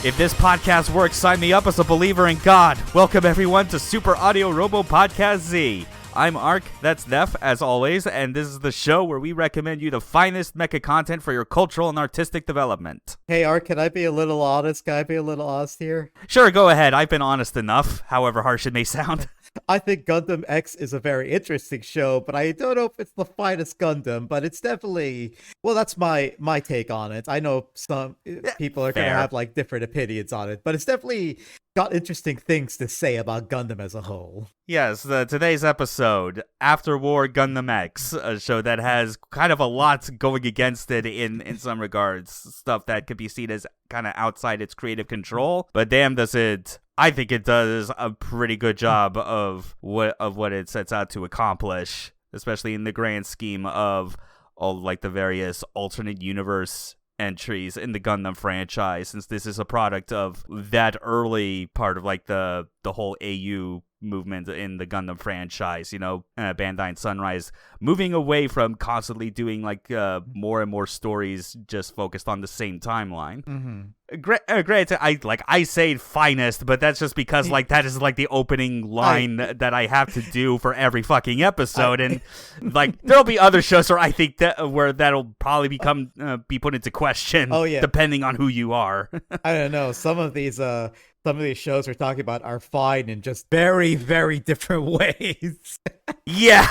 If this podcast works, sign me up as a believer in God. Welcome everyone to Super Audio Robo Podcast Z. I'm Ark, that's Neff, as always, and this is the show where we recommend you the finest mecha content for your cultural and artistic development. Hey Ark, can I be a little honest? Can I be a little honest here? Sure, go ahead. I've been honest enough, however harsh it may sound. I think Gundam X is a very interesting show, but I don't know if it's the finest Gundam, but it's definitely, well, that's my take on it. I know some people are going to have like different opinions on it, but it's definitely got interesting things to say about Gundam as a whole. Yes, today's episode, After War Gundam X, a show that has kind of a lot going against it in some regards, stuff that could be seen as kind of outside its creative control, but damn does it. I think it does a pretty good job of what it sets out to accomplish, especially in the grand scheme of all like the various alternate universe entries in the Gundam franchise, since this is a product of that early part of like the whole AU movement in the Gundam franchise, you know, Bandai and Sunrise moving away from constantly doing like more and more stories just focused on the same timeline. Great, I say finest, but that's just because like that is like the opening line that I have to do for every fucking episode, and like there'll be other shows where I think that where that'll probably be put into question. Oh yeah, depending on who you are. I don't know. Some of these shows we're talking about are fine in just very, very different ways. Yeah.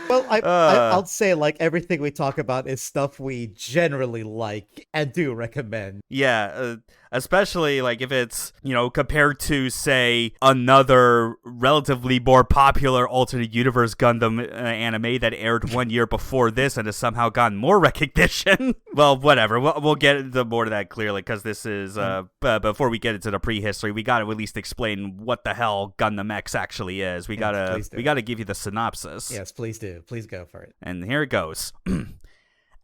Well, I'll say like everything we talk about is stuff we generally like and do recommend. Yeah, especially like if it's, you know, compared to, say, another relatively more popular alternate universe Gundam anime that aired 1 year before this and has somehow gotten more recognition. Well, whatever. We'll get into more of that clearly, because this is, before we get into the prehistory, we got to at least explain what the hell Gundam X actually is. We gotta give you the synopsis. Yes, please do. Please go for it. And here it goes.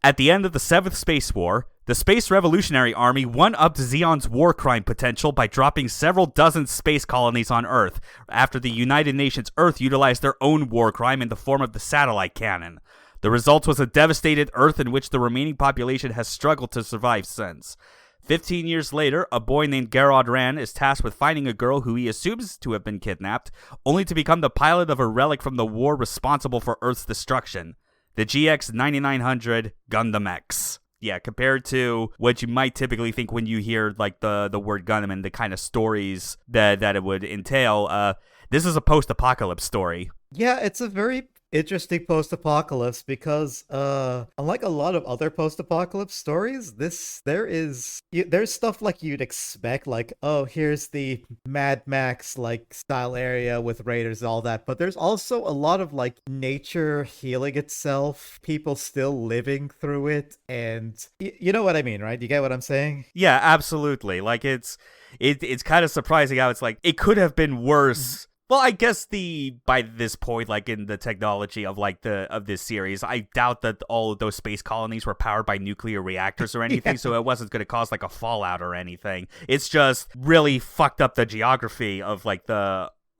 At the end of the 7th Space War, the Space Revolutionary Army one-upped Zeon's war crime potential by dropping several dozen space colonies on Earth after the United Nations Earth utilized their own war crime in the form of the satellite cannon. The result was a devastated Earth in which the remaining population has struggled to survive since. 15 years later, a boy named Garrod Ran is tasked with finding a girl who he assumes to have been kidnapped, only to become the pilot of a relic from the war responsible for Earth's destruction. The GX 9900 Gundam X. Yeah, compared to what you might typically think when you hear like the word Gundam and the kind of stories that it would entail, this is a post-apocalypse story. Yeah, it's a very interesting post-apocalypse because unlike a lot of other post-apocalypse stories, there's stuff like you'd expect, like, oh, here's the Mad Max like style area with raiders and all that, but there's also a lot of like nature healing itself, people still living through it, and you know what I mean, right? You get what I'm saying? Yeah, absolutely. Like it's kind of surprising how it's like it could have been worse. Well, I guess by this point, like in the technology of like of this series, I doubt that all of those space colonies were powered by nuclear reactors or anything, so it wasn't going to cause like a fallout or anything. It's just really fucked up the geography of like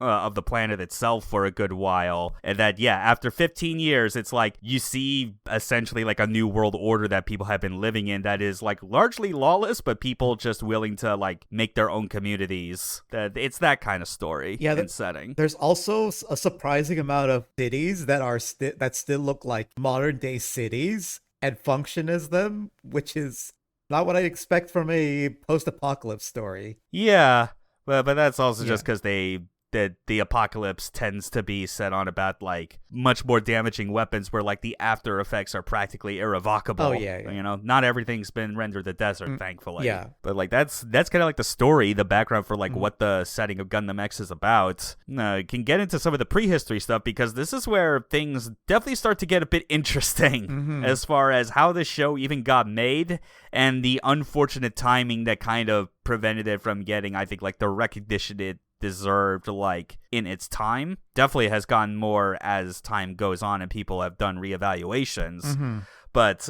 of the planet itself for a good while, and that after 15 years it's like you see essentially like a new world order that people have been living in that is like largely lawless, but people just willing to like make their own communities. That it's that kind of story and setting. There's also a surprising amount of cities that are that still look like modern day cities and function as them, which is not what I expect from a post-apocalypse story. Yeah, but that's also just because that the apocalypse tends to be set on about like much more damaging weapons where like the after effects are practically irrevocable. Oh yeah. You know, not everything's been rendered the desert, thankfully. Yeah. But like that's kind of like the story, the background for like what the setting of Gundam X is about. Can get into some of the prehistory stuff because this is where things definitely start to get a bit interesting as far as how the show even got made and the unfortunate timing that kind of prevented it from getting, I think, like the recognition it deserved like in its time. Definitely has gotten more as time goes on and people have done reevaluations. But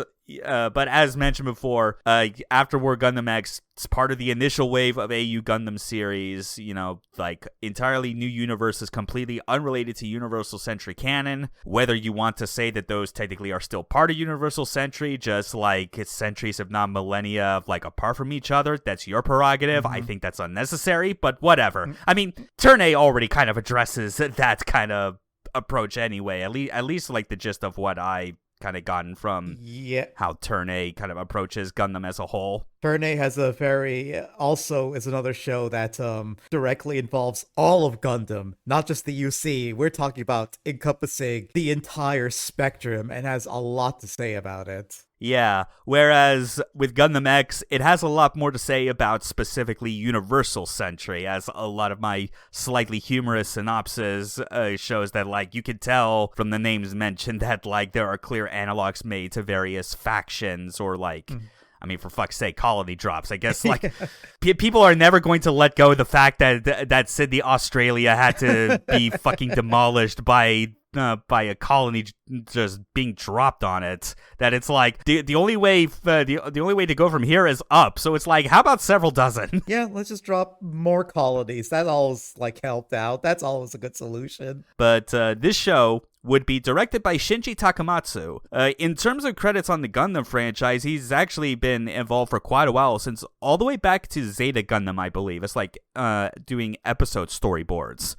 as mentioned before, after War Gundam X, it's part of the initial wave of AU Gundam series, like entirely new universes completely unrelated to Universal Century canon. Whether you want to say that those technically are still part of Universal Century, just like it's centuries if not millennia like apart from each other, that's your prerogative. I think that's unnecessary, but whatever. I mean, Turn A already kind of addresses that kind of approach anyway, at least like the gist of what I kind of gotten from how Turn A kind of approaches Gundam as a whole. Turn A has also is another show that directly involves all of Gundam, not just the UC. We're talking about encompassing the entire spectrum and has a lot to say about it. Yeah, whereas with Gundam X, it has a lot more to say about specifically Universal Century, as a lot of my slightly humorous synopsis shows that, like, you could tell from the names mentioned that, like, there are clear analogs made to various factions or, like... I mean, for fuck's sake, colony drops. I guess, like, people are never going to let go of the fact that Sydney, Australia had to be fucking demolished by a colony just being dropped on it. That it's like the only way the only way to go from here is up. So it's like, how about several dozen? Yeah, let's just drop more colonies. That always helped out. That's always a good solution. But this show would be directed by Shinji Takamatsu. In terms of credits on the Gundam franchise, he's actually been involved for quite a while, since all the way back to Zeta Gundam, I believe. It's like doing episode storyboards.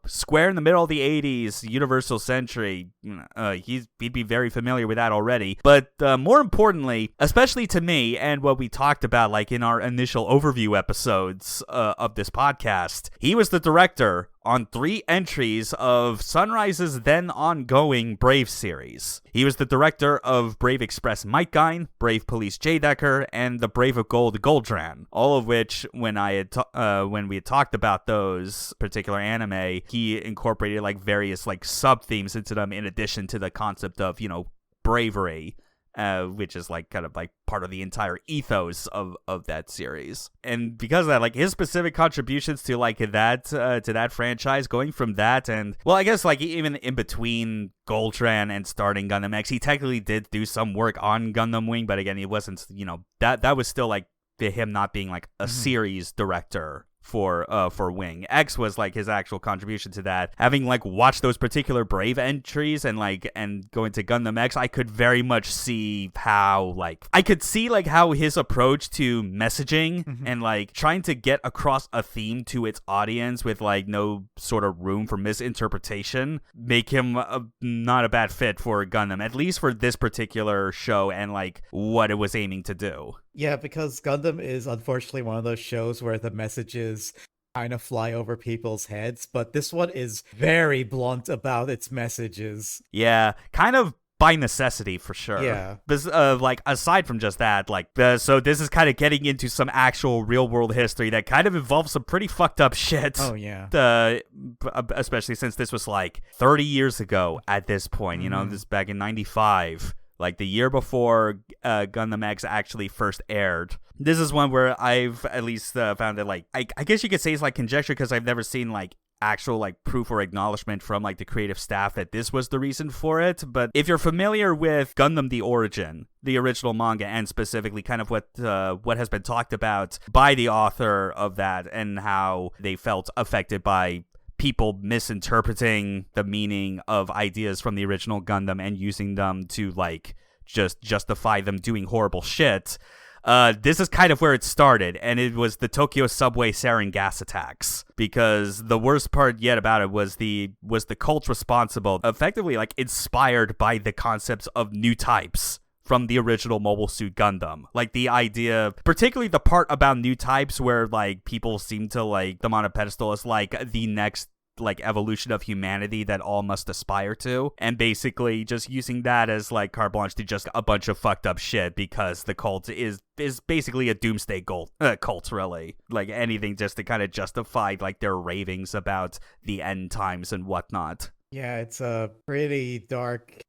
Square in the middle of the 80s, Universal Century, he'd be very familiar with that already. But more importantly, especially to me, and what we talked about like in our initial overview episodes of this podcast, he was the director on 3 entries of Sunrise's then ongoing Brave series. He was the director of Brave Express Mightgine, Brave Police J-Decker, and the Brave of Gold Goldran. All of which, when we had talked about those particular anime, he incorporated like various like sub-themes into them in addition to the concept of, bravery. Which is like kind of like part of the entire ethos of that series. And because of that, like his specific contributions to like that franchise, going from that and, well, I guess like even in between Goldran and starting Gundam X, he technically did do some work on Gundam Wing, but again, he wasn't, that was still like him not being like a series director for Wing. X was like his actual contribution to that. Having like watched those particular Brave entries and going to Gundam X, I could very much see how how his approach to messaging and like trying to get across a theme to its audience with like no sort of room for misinterpretation make him not a bad fit for Gundam, at least for this particular show and like what it was aiming to do. Yeah, because Gundam is unfortunately one of those shows where the messages kind of fly over people's heads, but this one is very blunt about its messages. Yeah, kind of by necessity for sure. Yeah. Like aside from just that, like so this is kind of getting into some actual real world history that kind of involves some pretty fucked up shit. Oh yeah. Especially since this was like 30 years ago at this point. This is back in 95. Like the year before Gundam X actually first aired. This is one where I've at least found it like, I guess you could say it's like conjecture because I've never seen like actual like proof or acknowledgement from like the creative staff that this was the reason for it. But if you're familiar with Gundam the Origin, the original manga, and specifically kind of what has been talked about by the author of that and how they felt affected by people misinterpreting the meaning of ideas from the original Gundam and using them to like just justify them doing horrible shit. This is kind of where it started, and it was the Tokyo subway sarin gas attacks. Because the worst part yet about it was the cult responsible, effectively like inspired by the concepts of new types from the original Mobile Suit Gundam. Like the idea, particularly the part about new types where like people seem to like them on a pedestal as like the next like evolution of humanity that all must aspire to, and basically just using that as like carte blanche to just a bunch of fucked up shit because the cult is basically a doomsday cult, really. Like anything just to kind of justify like their ravings about the end times and whatnot. Yeah, it's a pretty dark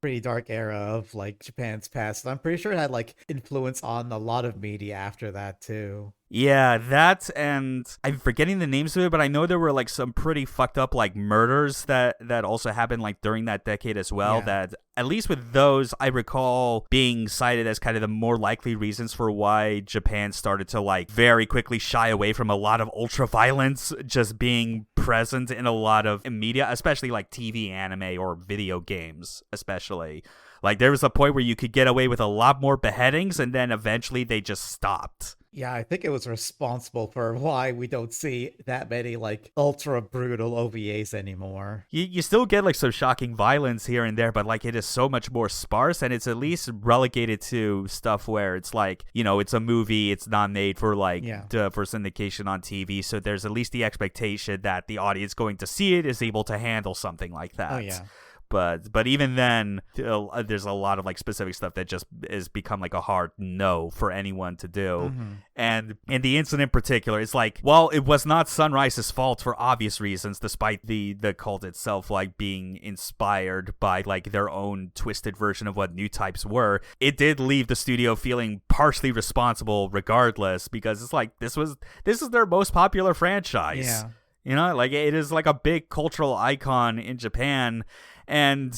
era of like Japan's past. And I'm pretty sure it had like influence on a lot of media after that too. Yeah, that, and I'm forgetting the names of it, but I know there were like some pretty fucked up like murders that also happened like during that decade as well. Yeah. That at least with those, I recall being cited as kind of the more likely reasons for why Japan started to like very quickly shy away from a lot of ultra violence just being present in a lot of media, especially like TV, anime, or video games, especially. Like there was a point where you could get away with a lot more beheadings, and then eventually they just stopped. Yeah, I think it was responsible for why we don't see that many like ultra brutal OVAs anymore. You still get like some shocking violence here and there, but like it is so much more sparse, and it's at least relegated to stuff where it's like, you know, it's a movie, it's not made for like for syndication on TV, so there's at least the expectation that the audience going to see it is able to handle something like that. Oh yeah. But even then, there's a lot of like specific stuff that just is become like a hard no for anyone to do. And in the incident in particular, it's like, well, it was not Sunrise's fault for obvious reasons, despite the cult itself like being inspired by like their own twisted version of what new types were. It did leave the studio feeling partially responsible regardless, because it's like this is their most popular franchise. Yeah. You know, like it is like a big cultural icon in Japan. And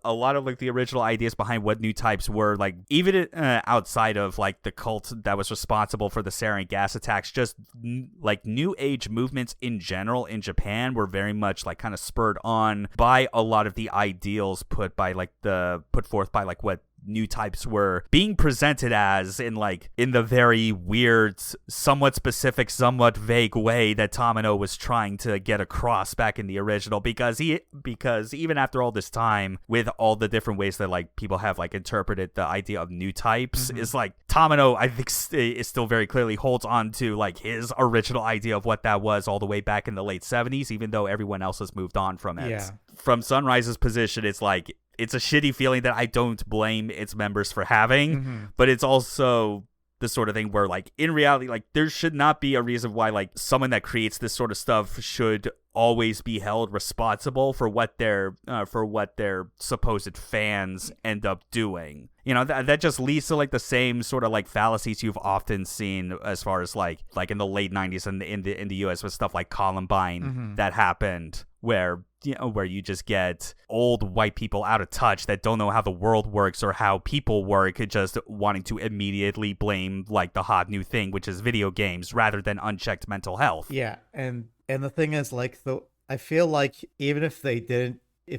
a lot of like the original ideas behind what new types were, like even outside of like the cult that was responsible for the sarin gas attacks, just like new age movements in general in Japan were very much like kind of spurred on by a lot of the ideals put forth by like what new types were being presented as in the very weird, somewhat specific, somewhat vague way that Tamino was trying to get across back in the original, because even after all this time, with all the different ways that like people have like interpreted the idea of new types, is like Tamino, I think, is still very clearly holds on to like his original idea of what that was all the way back in the late 70s, even though everyone else has moved on from it. Yeah. From Sunrise's position, it's like, it's a shitty feeling that I don't blame its members for having, but it's also the sort of thing where like in reality, like there should not be a reason why like someone that creates this sort of stuff should always be held responsible for what their supposed fans end up doing. You know, that just leads to like the same sort of like fallacies you've often seen as far as like in the late 90s and in the US with stuff like Columbine that happened, where you just get old white people out of touch that don't know how the world works or how people work, just wanting to immediately blame like the hot new thing, which is video games, rather than unchecked mental health. Yeah, and the thing is, like, I feel like even if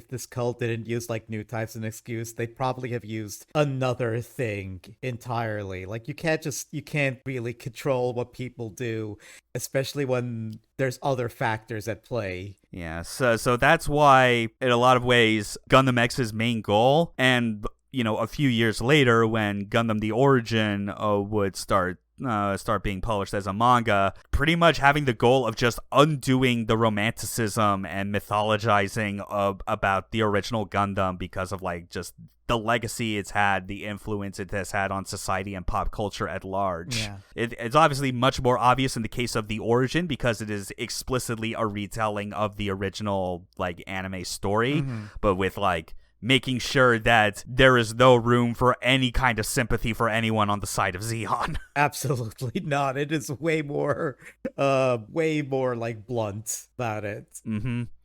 this cult didn't use like new types as an excuse, they'd probably have used another thing entirely. Like you can't really control what people do, especially when there's other factors at play. Yeah, so that's why in a lot of ways Gundam X's main goal, and you know, a few years later when Gundam the Origin would start being published as a manga, pretty much having the goal of just undoing the romanticism and mythologizing about the original Gundam because of like just the legacy it's had, the influence it has had on society and pop culture at large. Yeah. It's obviously much more obvious in the case of the Origin because it is explicitly a retelling of the original like anime story, but with like making sure that there is no room for any kind of sympathy for anyone on the side of Zeon. Absolutely not. It is way more like blunt about it.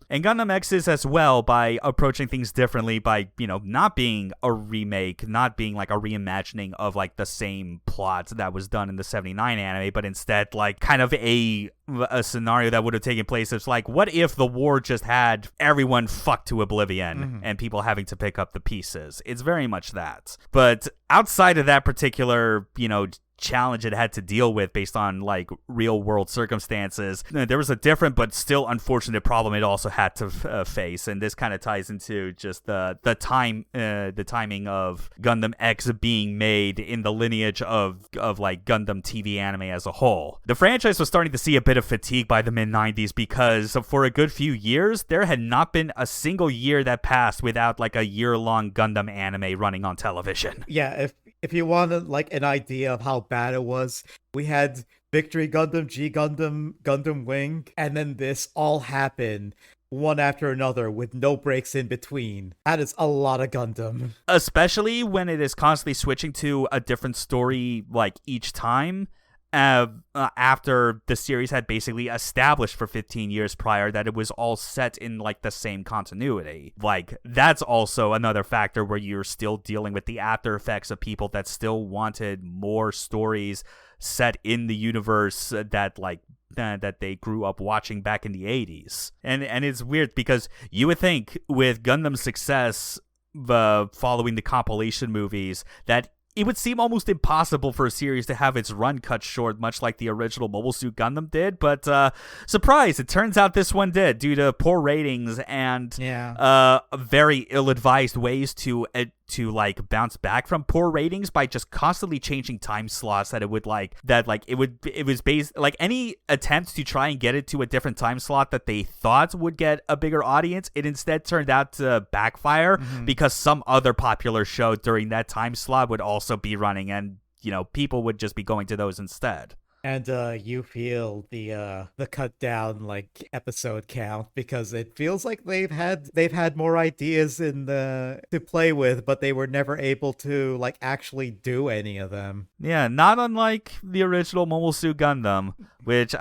And Gundam X is as well, by approaching things differently, by, you know, not being a remake, not being like a reimagining of like the same plot that was done in the 79 anime, but instead like kind of a scenario that would have taken place. It's like, what if the war just had everyone fucked to oblivion and people having to pick up the pieces? It's very much that. But outside of that particular, you know, challenge it had to deal with based on like real world circumstances, there was a different but still unfortunate problem it also had to face, and this kind of ties into just the timing of Gundam X being made in the lineage of like Gundam TV anime as a whole. The franchise was starting to see a bit of fatigue by the mid-90s because for a good few years there had not been a single year that passed without like a year-long Gundam anime running on television. Yeah, if you wanted like an idea of how bad it was, we had Victory Gundam, G Gundam, Gundam Wing, and then this all happened one after another with no breaks in between. That is a lot of Gundam. Especially when it is constantly switching to a different story like each time. after the series had basically established for 15 years prior that it was all set in like the same continuity. Like, that's also another factor where you're still dealing with the after effects of people that still wanted more stories set in the universe that they grew up watching back in the 80s. And it's weird because you would think with Gundam's success following the compilation movies that it would seem almost impossible for a series to have its run cut short, much like the original Mobile Suit Gundam did. But surprise, it turns out this one did, due to poor ratings and very ill-advised ways to like bounce back from poor ratings by just constantly changing time slots it was based like any attempt to try and get it to a different time slot that they thought would get a bigger audience, it instead turned out to backfire because some other popular show during that time slot would also be running, and people would just be going to those instead. And you feel the cut down like episode count because it feels like they've had more ideas to play with, but they were never able to like actually do any of them. Yeah, not unlike the original Mobile Suit Gundam, which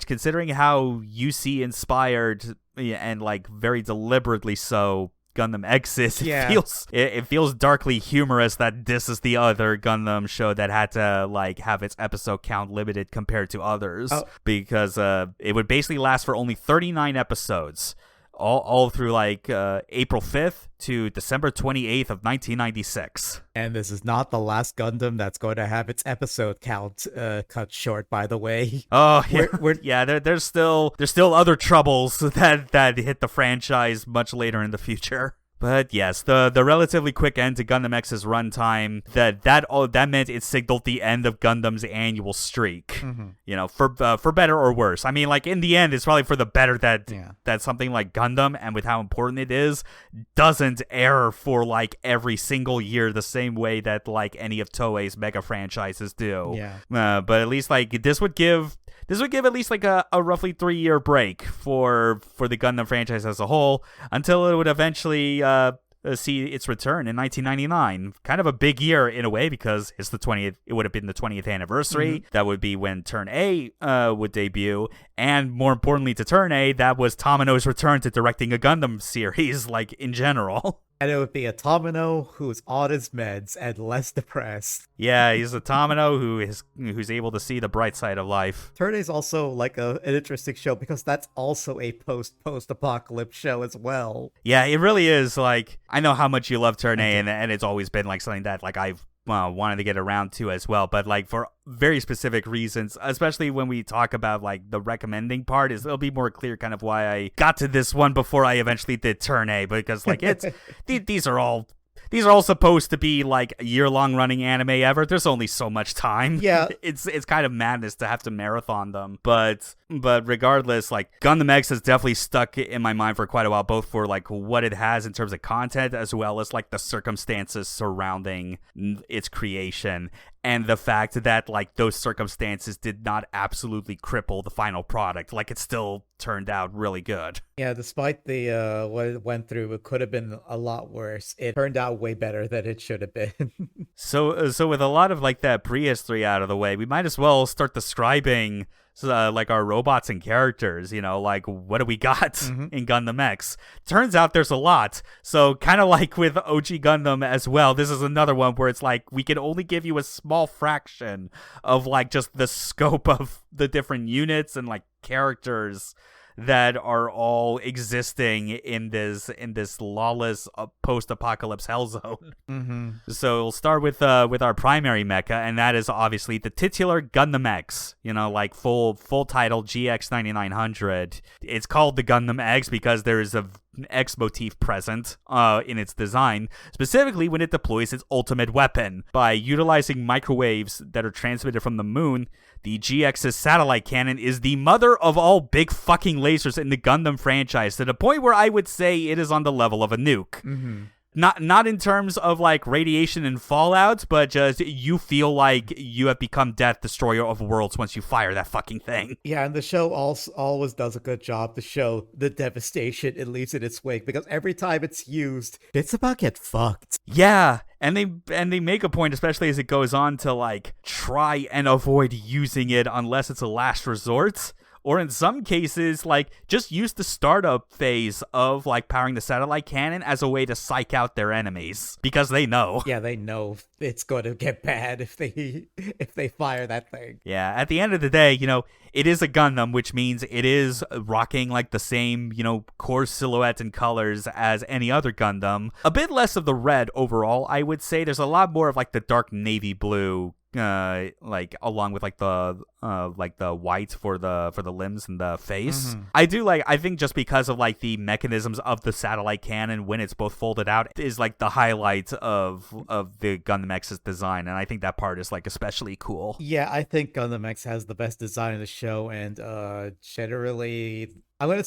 considering how UC inspired and like very deliberately so Gundam X is, it feels darkly humorous that this is the other Gundam show that had to like have its episode count limited compared to others, because it would basically last for only 39 episodes, all through like April 5th to December 28th of 1996. And this is not the last Gundam that's going to have its episode count cut short, by the way. Oh, yeah. There's still other troubles that hit the franchise much later in the future. But yes, the relatively quick end to Gundam X's runtime, that meant it signaled the end of Gundam's annual streak. For better or worse. I mean, like in the end, it's probably for the better that something like Gundam, and with how important it is, doesn't air for like every single year the same way that like any of Toei's mega franchises do. But at least like this would give at least like a roughly 3-year break for the Gundam franchise as a whole, until it would eventually see its return in 1999. Kind of a big year in a way, because it's the 20th. It would have been the 20th anniversary. That would be when Turn A would debut, and more importantly to Turn A, that was Tamino's return to directing a Gundam series, like in general. And it would be a Tamino who's on his meds and less depressed. Yeah, he's a Tamino who's able to see the bright side of life. Turn A is also like an interesting show because that's also a post-apocalypse show as well. Yeah, it really is. Like, I know how much you love Turn A, and it's always been like something that like I've wanted to get around to as well, but like for very specific reasons, especially when we talk about like the recommending part, it'll be more clear kind of why I got to this one before I eventually did Turn A, because like it's these are all supposed to be like a year-long running anime ever. There's only so much time. Yeah. It's kind of madness to have to marathon them. But regardless, like Gundam X has definitely stuck in my mind for quite a while, both for like what it has in terms of content, as well as like the circumstances surrounding its creation. And the fact that like those circumstances did not absolutely cripple the final product. Like it still turned out really good. Yeah, despite the what it went through, it could have been a lot worse. It turned out way better than it should have been. So with a lot of like that prehistory out of the way, we might as well start describing like our robots and characters, like what do we got in Gundam X? Turns out there's a lot. So kind of like with OG Gundam as well, this is another one where it's like we can only give you a small fraction of like just the scope of the different units and like characters that are all existing in this lawless post-apocalypse hell zone. So we'll start with our primary mecha, and that is obviously the titular Gundam X. Like full title GX 9900. It's called the Gundam X because there is an X motif present in its design, specifically when it deploys its ultimate weapon. By utilizing microwaves that are transmitted from the moon, the GX's satellite cannon is the mother of all big fucking lasers in the Gundam franchise, to the point where I would say it is on the level of a nuke. Not in terms of like radiation and fallout, but just you feel like you have become Death Destroyer of Worlds once you fire that fucking thing. Yeah, and the show always does a good job to show the devastation it leaves in its wake, because every time it's used, it's about to get fucked. Yeah. And they make a point, especially as it goes on, to like try and avoid using it unless it's a last resort. Or in some cases, like, just use the startup phase of, like, powering the satellite cannon as a way to psych out their enemies. Because they know. Yeah, they know it's going to get bad if they fire that thing. Yeah, at the end of the day, it is a Gundam, which means it is rocking, like, the same, core silhouette and colors as any other Gundam. A bit less of the red overall, I would say. There's a lot more of, like, the dark navy blue, like along with like the white for the limbs and the face. I think just because of like the mechanisms of the satellite cannon when it's both folded out is like the highlight of the Gundam X's design, and I think that part is like especially cool. Yeah, I think Gundam X has the best design in the show, and generally I'm gonna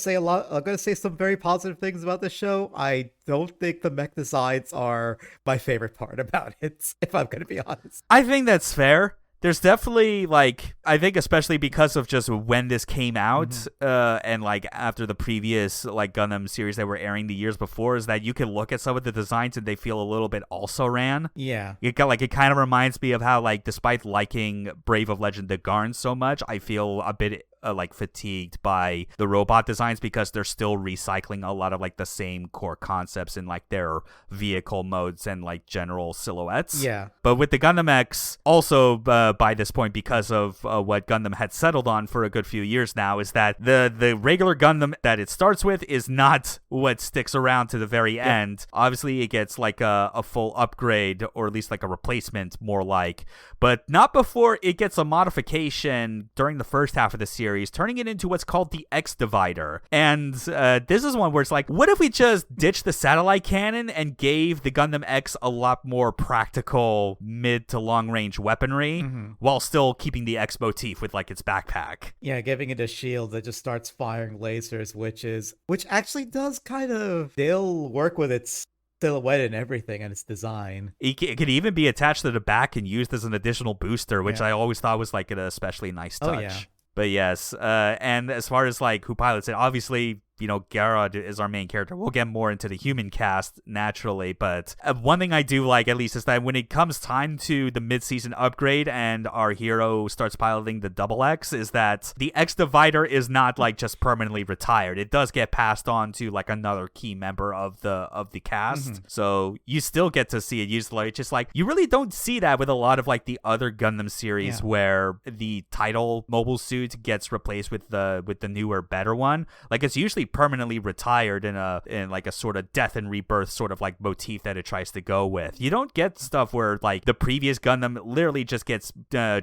say some very positive things about the show. I don't think the mech designs are my favorite part about it, if I'm gonna be honest. I think that's fair. There's definitely, like, I think especially because of just when this came out, and, like, after the previous, like, Gundam series that were airing the years before, is that you can look at some of the designs and they feel a little bit also-ran. Yeah. It kind of reminds me of how, like, despite liking Brave of Legend the Garn so much, I feel a bit like fatigued by the robot designs because they're still recycling a lot of like the same core concepts in like their vehicle modes and like general silhouettes. Yeah. But with the Gundam X, also by this point, because of what Gundam had settled on for a good few years now, is that the regular Gundam that it starts with is not what sticks around to the very end. Obviously, it gets like a full upgrade, or at least like a replacement, more like, but not before it gets a modification during the first half of the series, turning it into what's called the X Divider. And this is one where it's like, what if we just ditched the satellite cannon and gave the Gundam X a lot more practical mid to long range weaponry while still keeping the X motif with like its backpack? Yeah, giving it a shield that just starts firing lasers, which actually does kind of still work with its silhouette and everything and its design. It could even be attached to the back and used as an additional booster, which I always thought was like an especially nice touch. Oh, yeah. But yes, and as far as like who pilots it, obviously, Garrod is our main character. We'll get more into the human cast naturally, but one thing I do like, at least, is that when it comes time to the mid-season upgrade and our hero starts piloting the Double X, is that the X Divider is not like just permanently retired. It does get passed on to like another key member of the cast, so you still get to see it used. Like, just like you really don't see that with a lot of like the other Gundam series where the title mobile suit gets replaced with the newer, better one. Like, it's usually permanently retired in like a sort of death and rebirth sort of like motif that it tries to go with. You don't get stuff where like the previous Gundam literally just gets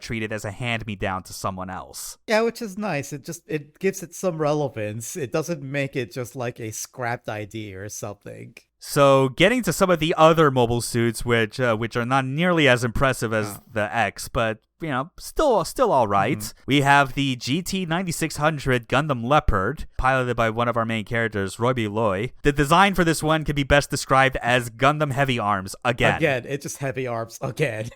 treated as a hand-me-down to someone else. Yeah, which is nice. It gives it some relevance. It doesn't make it just like a scrapped idea or something. So getting to some of the other mobile suits, which are not nearly as impressive as the X, but still all right. We have the GT 9600 Gundam Leopard, piloted by one of our main characters, Roby Loy. The design for this one can be best described as Gundam Heavy Arms again. Again, it's just heavy arms again.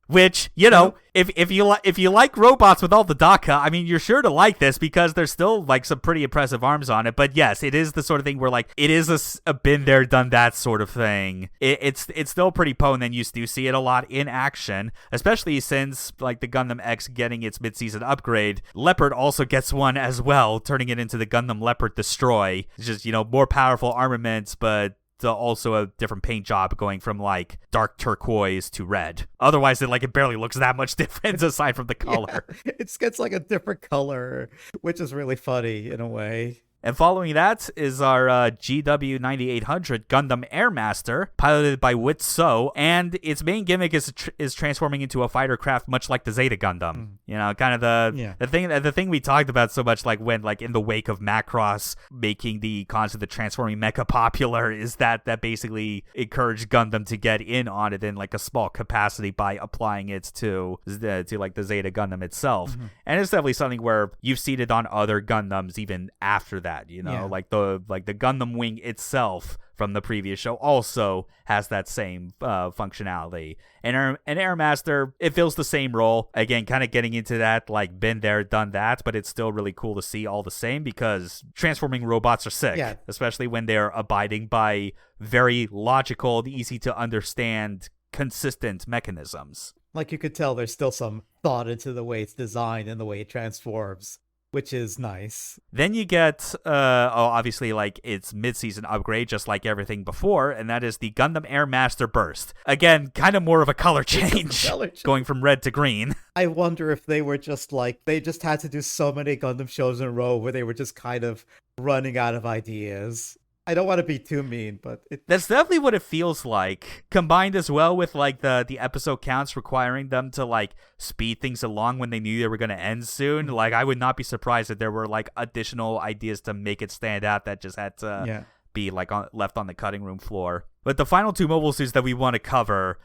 Which, if you like robots with all the Daka, I mean, you're sure to like this because there's still like some pretty impressive arms on it. But yes, it is the sort of thing where like it is a been there, done that sort of thing. It's still pretty potent, and you do see it a lot in action, especially since like the Gundam X getting its mid-season upgrade. Leopard also gets one as well, turning it into the Gundam Leopard Destroy. It's just more powerful armaments, but also a different paint job, going from like dark turquoise to red. Otherwise, it barely looks that much different aside from the color. Yeah, it gets like a different color, which is really funny in a way. And following that is our GW 9800 Gundam Airmaster, piloted by Wit So, and its main gimmick is transforming into a fighter craft, much like the Zeta Gundam. Kind of the thing we talked about so much, like when like in the wake of Macross making the concept of transforming mecha popular, is that basically encouraged Gundam to get in on it in like a small capacity by applying it to like the Zeta Gundam itself. And it's definitely something where you've seen it on other Gundams even after that. Like the Gundam wing itself from the previous show also has that same functionality. And Airmaster, it fills the same role. Again, kind of getting into that, like, been there, done that, but it's still really cool to see all the same because transforming robots are sick, especially when they're abiding by very logical, easy to understand, consistent mechanisms. Like, you could tell there's still some thought into the way it's designed and the way it transforms, which is nice. Then you get, obviously, like, its mid-season upgrade, just like everything before, and that is the Gundam Airmaster Burst. Again, kind of more of a color change, going from red to green. I wonder if they were just like, they just had to do so many Gundam shows in a row where they were just kind of running out of ideas. I don't want to be too mean, but that's definitely what it feels like. Combined as well with like the episode counts requiring them to like speed things along when they knew they were going to end soon. Like, I would not be surprised if there were like additional ideas to make it stand out that just had to be like left on the cutting room floor. But the final two mobile suits that we want to cover,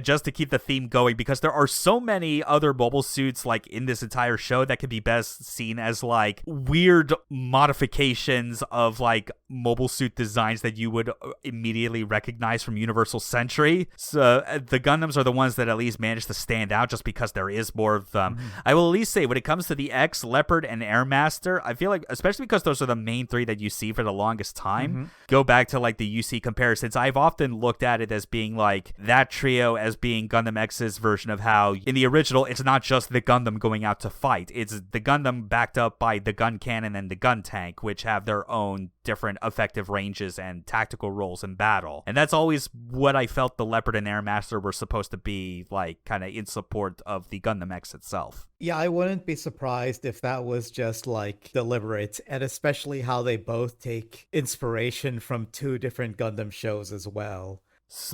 just to keep the theme going, because there are so many other mobile suits, like, in this entire show that could be best seen as, like, weird modifications of, like, mobile suit designs that you would immediately recognize from Universal Century. So the Gundams are the ones that at least manage to stand out just because there is more of them. I will at least say, when it comes to the X, Leopard, and Airmaster, I feel like, especially because those are the main three that you see for the longest time, go back to, like, the UC comparison. Since I've often looked at it as being like that trio as being Gundam X's version of how in the original it's not just the Gundam going out to fight, it's the Gundam backed up by the gun cannon and the gun tank, which have their own different effective ranges and tactical roles in battle. And that's always what I felt the Leopard and Airmaster were supposed to be, like, kind of in support of the Gundam X itself. Yeah, I wouldn't be surprised if that was just, like, deliberate, and especially how they both take inspiration from two different Gundam shows as well.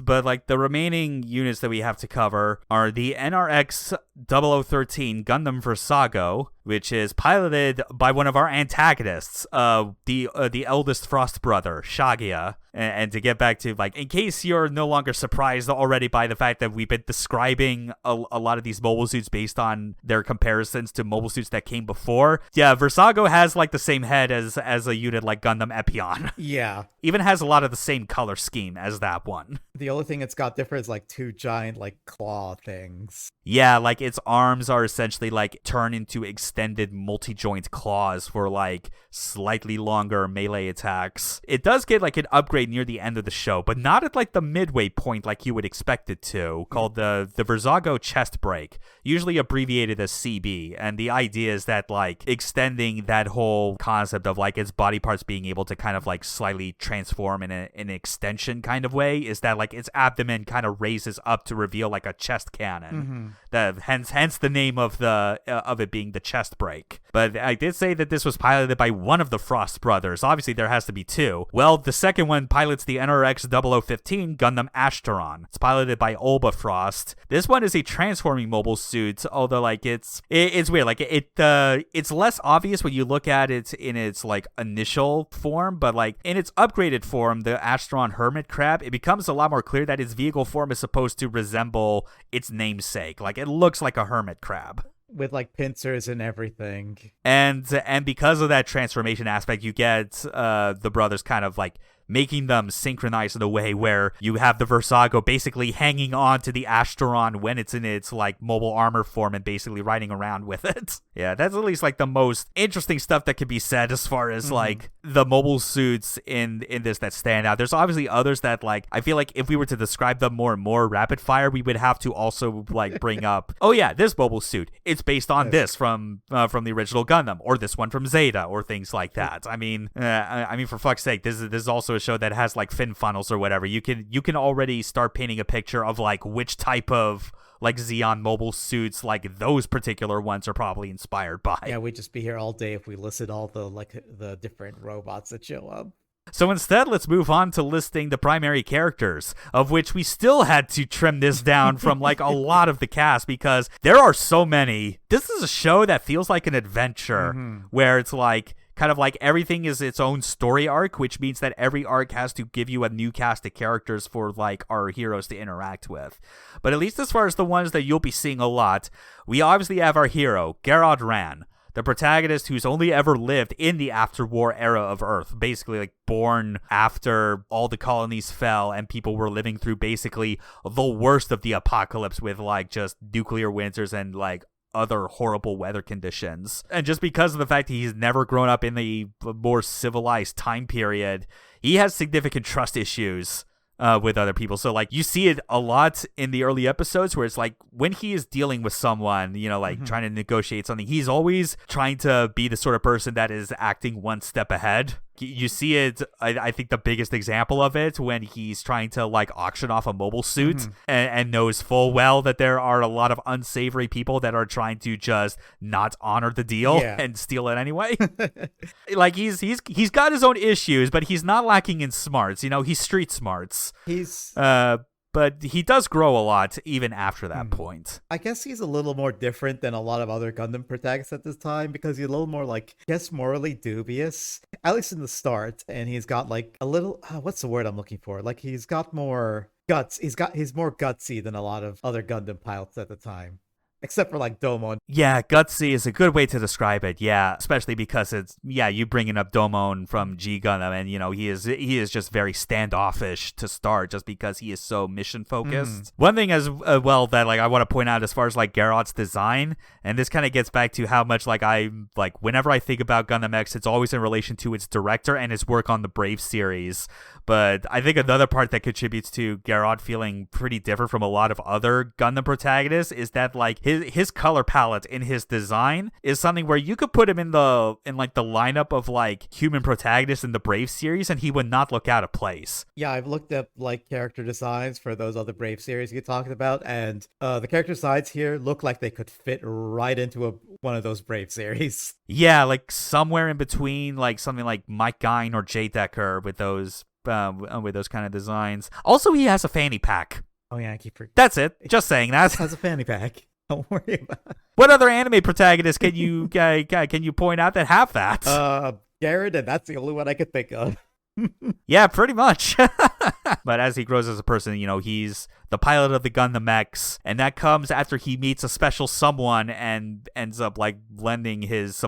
But, like, the remaining units that we have to cover are the NRX 0013 Gundam Versago, which is piloted by one of our antagonists, the eldest Frost brother, Shagia. And to get back to, like, in case you're no longer surprised already by the fact that we've been describing a lot of these mobile suits based on their comparisons to mobile suits that came before, yeah, Versago has, like, the same head as a unit like Gundam Epion. Yeah. Even has a lot of the same color scheme as that one. The only thing it's got different is, like, two giant, like, claw things. Yeah, like, its arms are essentially, like, turned into extended multi-joint claws for, like, slightly longer melee attacks. It does get, like, an upgrade near the end of the show, but not at, like, the midway point like you would expect it to, called the Versago Chest Break, usually abbreviated as CB. And the idea is that, like, extending that whole concept of, like, its body parts being able to kind of, like, slightly transform in an extension kind of way is that, like, its abdomen kind of raises up to reveal, like, a chest cannon. Hence the name of it being the Chest Break. But I did say that this was piloted by one of the Frost brothers. Obviously, there has to be two. Well, the second one pilots the NRX 0015 Gundam Ashtaron. It's piloted by Olba Frost. This one is a transforming mobile suit, although, like, it's weird. Like, it's less obvious when you look at it in its, like, initial form, but, like, in its upgraded form, the Ashtaron Hermit Crab, it becomes a lot more clear that its vehicle form is supposed to resemble its namesake. Like, it looks like a hermit crab. With, like, pincers and everything. And because of that transformation aspect, you get the brothers kind of, like, making them synchronize in a way where you have the Versago basically hanging on to the Ashtaron when it's in its, like, mobile armor form and basically riding around with it. Yeah, that's at least, like, the most interesting stuff that could be said as far as, like, the mobile suits in this that stand out. There's obviously others that, like, I feel like if we were to describe them more and more rapid fire, we would have to also, like, bring up, oh yeah, this mobile suit, it's based on this from the original Gundam, or this one from Zeta, or things like that. I mean, for fuck's sake, this is also a show that has, like, fin funnels or whatever. You can already start painting a picture of, like, which type of, like, Xeon mobile suits, like, those particular ones are probably inspired by. Yeah, we'd just be here all day if we listed all the, like, the different robots that show up. So instead, let's move on to listing the primary characters, of which we still had to trim this down from, like, a lot of the cast because there are so many. This is a show that feels like an adventure where it's, like, kind of like everything is its own story arc, which means that every arc has to give you a new cast of characters for, like, our heroes to interact with. But at least as far as the ones that you'll be seeing a lot, we obviously have our hero, Gerard Ran, the protagonist who's only ever lived in the after-war era of Earth, basically like born after all the colonies fell and people were living through basically the worst of the apocalypse with like just nuclear winters and like other horrible weather conditions. And just because of the fact that he's never grown up in the more civilized time period, he has significant trust issues with other people. So like you see it a lot in the early episodes where it's like when he is dealing with someone, you know, like trying to negotiate something, he's always trying to be the sort of person that is acting one step ahead. You see it, I think the biggest example of it when he's trying to like auction off a mobile suit and knows full well that there are a lot of unsavory people that are trying to just not honor the deal and steal it anyway. Like he's got his own issues, but he's not lacking in smarts. You know, he's street smarts. But he does grow a lot even after that point. I guess he's a little more different than a lot of other Gundam protagonists at this time because he's a little more like, I guess, morally dubious, at least in the start. And he's got like a little, what's the word I'm looking for? Like he's got more guts. He's more gutsy than a lot of other Gundam pilots at the time. Except for like Domon. Yeah, gutsy is a good way to describe it. Yeah, especially because it's you bringing up Domon from G Gundam, and you know he is just very standoffish to start, just because he is so mission focused. One thing as well that like I want to point out as far as like Garrot's design, and this kind of gets back to how much like I like whenever I think about Gundam X, it's always in relation to its director and his work on the Brave series. But I think another part that contributes to Garrot feeling pretty different from a lot of other Gundam protagonists is that like his color palette in his design is something where you could put him in like the lineup of like human protagonists in the Brave series and he would not look out of place. Yeah, I've looked up like character designs for those other Brave series you're talking about, and the character designs here look like they could fit right into one of those Brave series. Yeah, like somewhere in between like something like Mike Gine or Jay Decker with those kind of designs. Also, he has a fanny pack. Oh yeah, I keep forgetting. That's it. Just saying that. He has a fanny pack. Don't worry about it. What other anime protagonists can you point out that have that? Garrett, and that's the only one I could think of. Yeah, pretty much. But as he grows as a person, you know, he's the pilot of the Gundam X, and that comes after he meets a special someone and ends up like lending his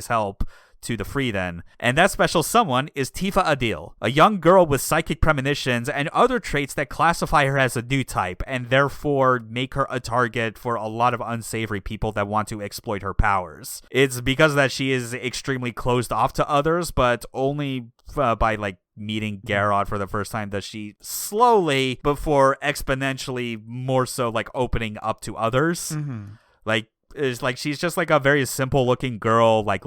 help to the Freeden. And that special someone is Tifa Adil, a young girl with psychic premonitions and other traits that classify her as a new type and therefore make her a target for a lot of unsavory people that want to exploit her powers. It's because of that she is extremely closed off to others, but only by like meeting Garrot for the first time does she slowly, before exponentially more so like opening up to others. Like is like she's just like a very simple looking girl, like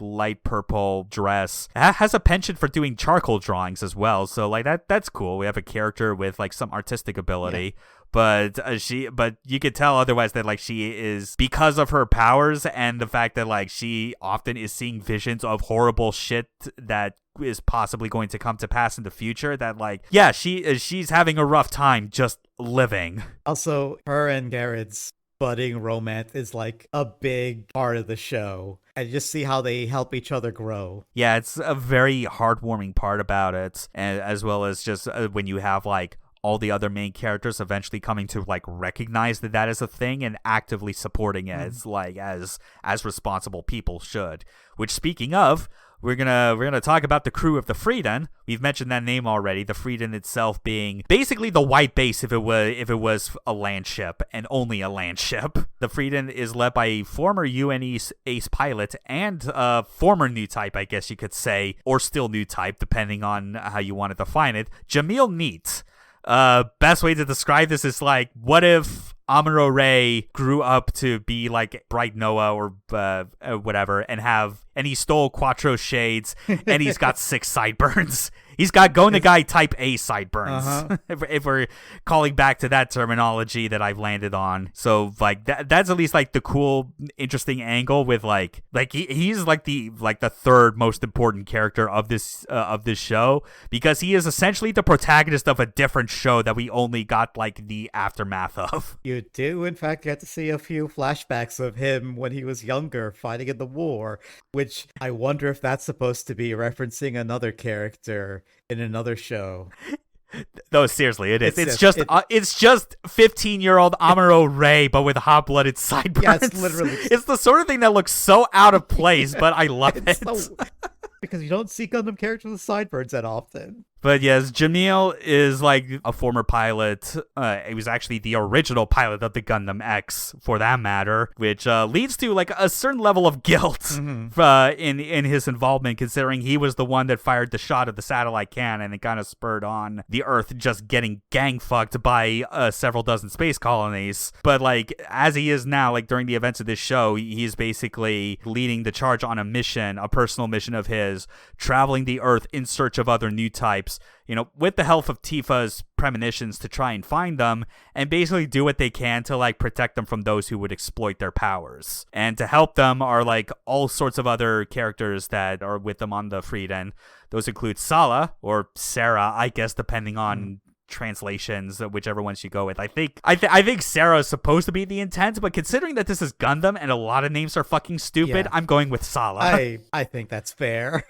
light purple dress, has a penchant for doing charcoal drawings as well, so like that's cool. We have a character with like some artistic ability, but you could tell otherwise that like she is, because of her powers and the fact that like she often is seeing visions of horrible shit that is possibly going to come to pass in the future, that like she's having a rough time just living. Also, her and Garrett's budding romance is like a big part of the show, and just see how they help each other grow. Yeah, it's a very heartwarming part about it, and as well as just when you have like all the other main characters eventually coming to like recognize that is a thing and actively supporting it. It's like as responsible people should. Which, speaking of, we're gonna talk about the crew of the Freeden. We've mentioned that name already. The Freeden itself being basically the white base if it was a land ship, and only a land ship. The Freeden is led by a former UN ace pilot and a former new type, I guess you could say, or still new type, depending on how you want to define it, Jamil Neat. Best way to describe this is like, what if Amuro Ray grew up to be like Bright Noah or whatever, and he stole Quattro Shades, and he's got 6 sideburns. He's got Gonagai type A sideburns, if we're calling back to that terminology that I've landed on. So like that's at least like the cool, interesting angle with like he's like the third most important character of this show, because he is essentially the protagonist of a different show that we only got like the aftermath of. You do in fact get to see a few flashbacks of him when he was younger fighting in the war, which I wonder if that's supposed to be referencing another character in another show. No, seriously, it is. It's It's just 15-year-old Amuro Ray, but with hot-blooded sideburns. Yes, literally. It's the sort of thing that looks so out of place, but I love it. Because you don't see Gundam characters with sideburns that often. But yes, Jamil is like a former pilot. He was actually the original pilot of the Gundam X, for that matter, which leads to like a certain level of guilt in his involvement, considering he was the one that fired the shot of the satellite cannon and kind of spurred on the Earth just getting gang fucked by several dozen space colonies. But like as he is now, like during the events of this show, he's basically leading the charge on a mission, a personal mission of his, traveling the Earth in search of other new types, you know, with the help of Tifa's premonitions to try and find them and basically do what they can to like protect them from those who would exploit their powers. And to help them are like all sorts of other characters that are with them on the Frieden. Those include Sala, or Sarah, I guess, depending on translations, whichever ones you go with. I think Sarah is supposed to be the intent, but considering that this is Gundam and a lot of names are fucking stupid, I'm going with Sala. I think that's fair.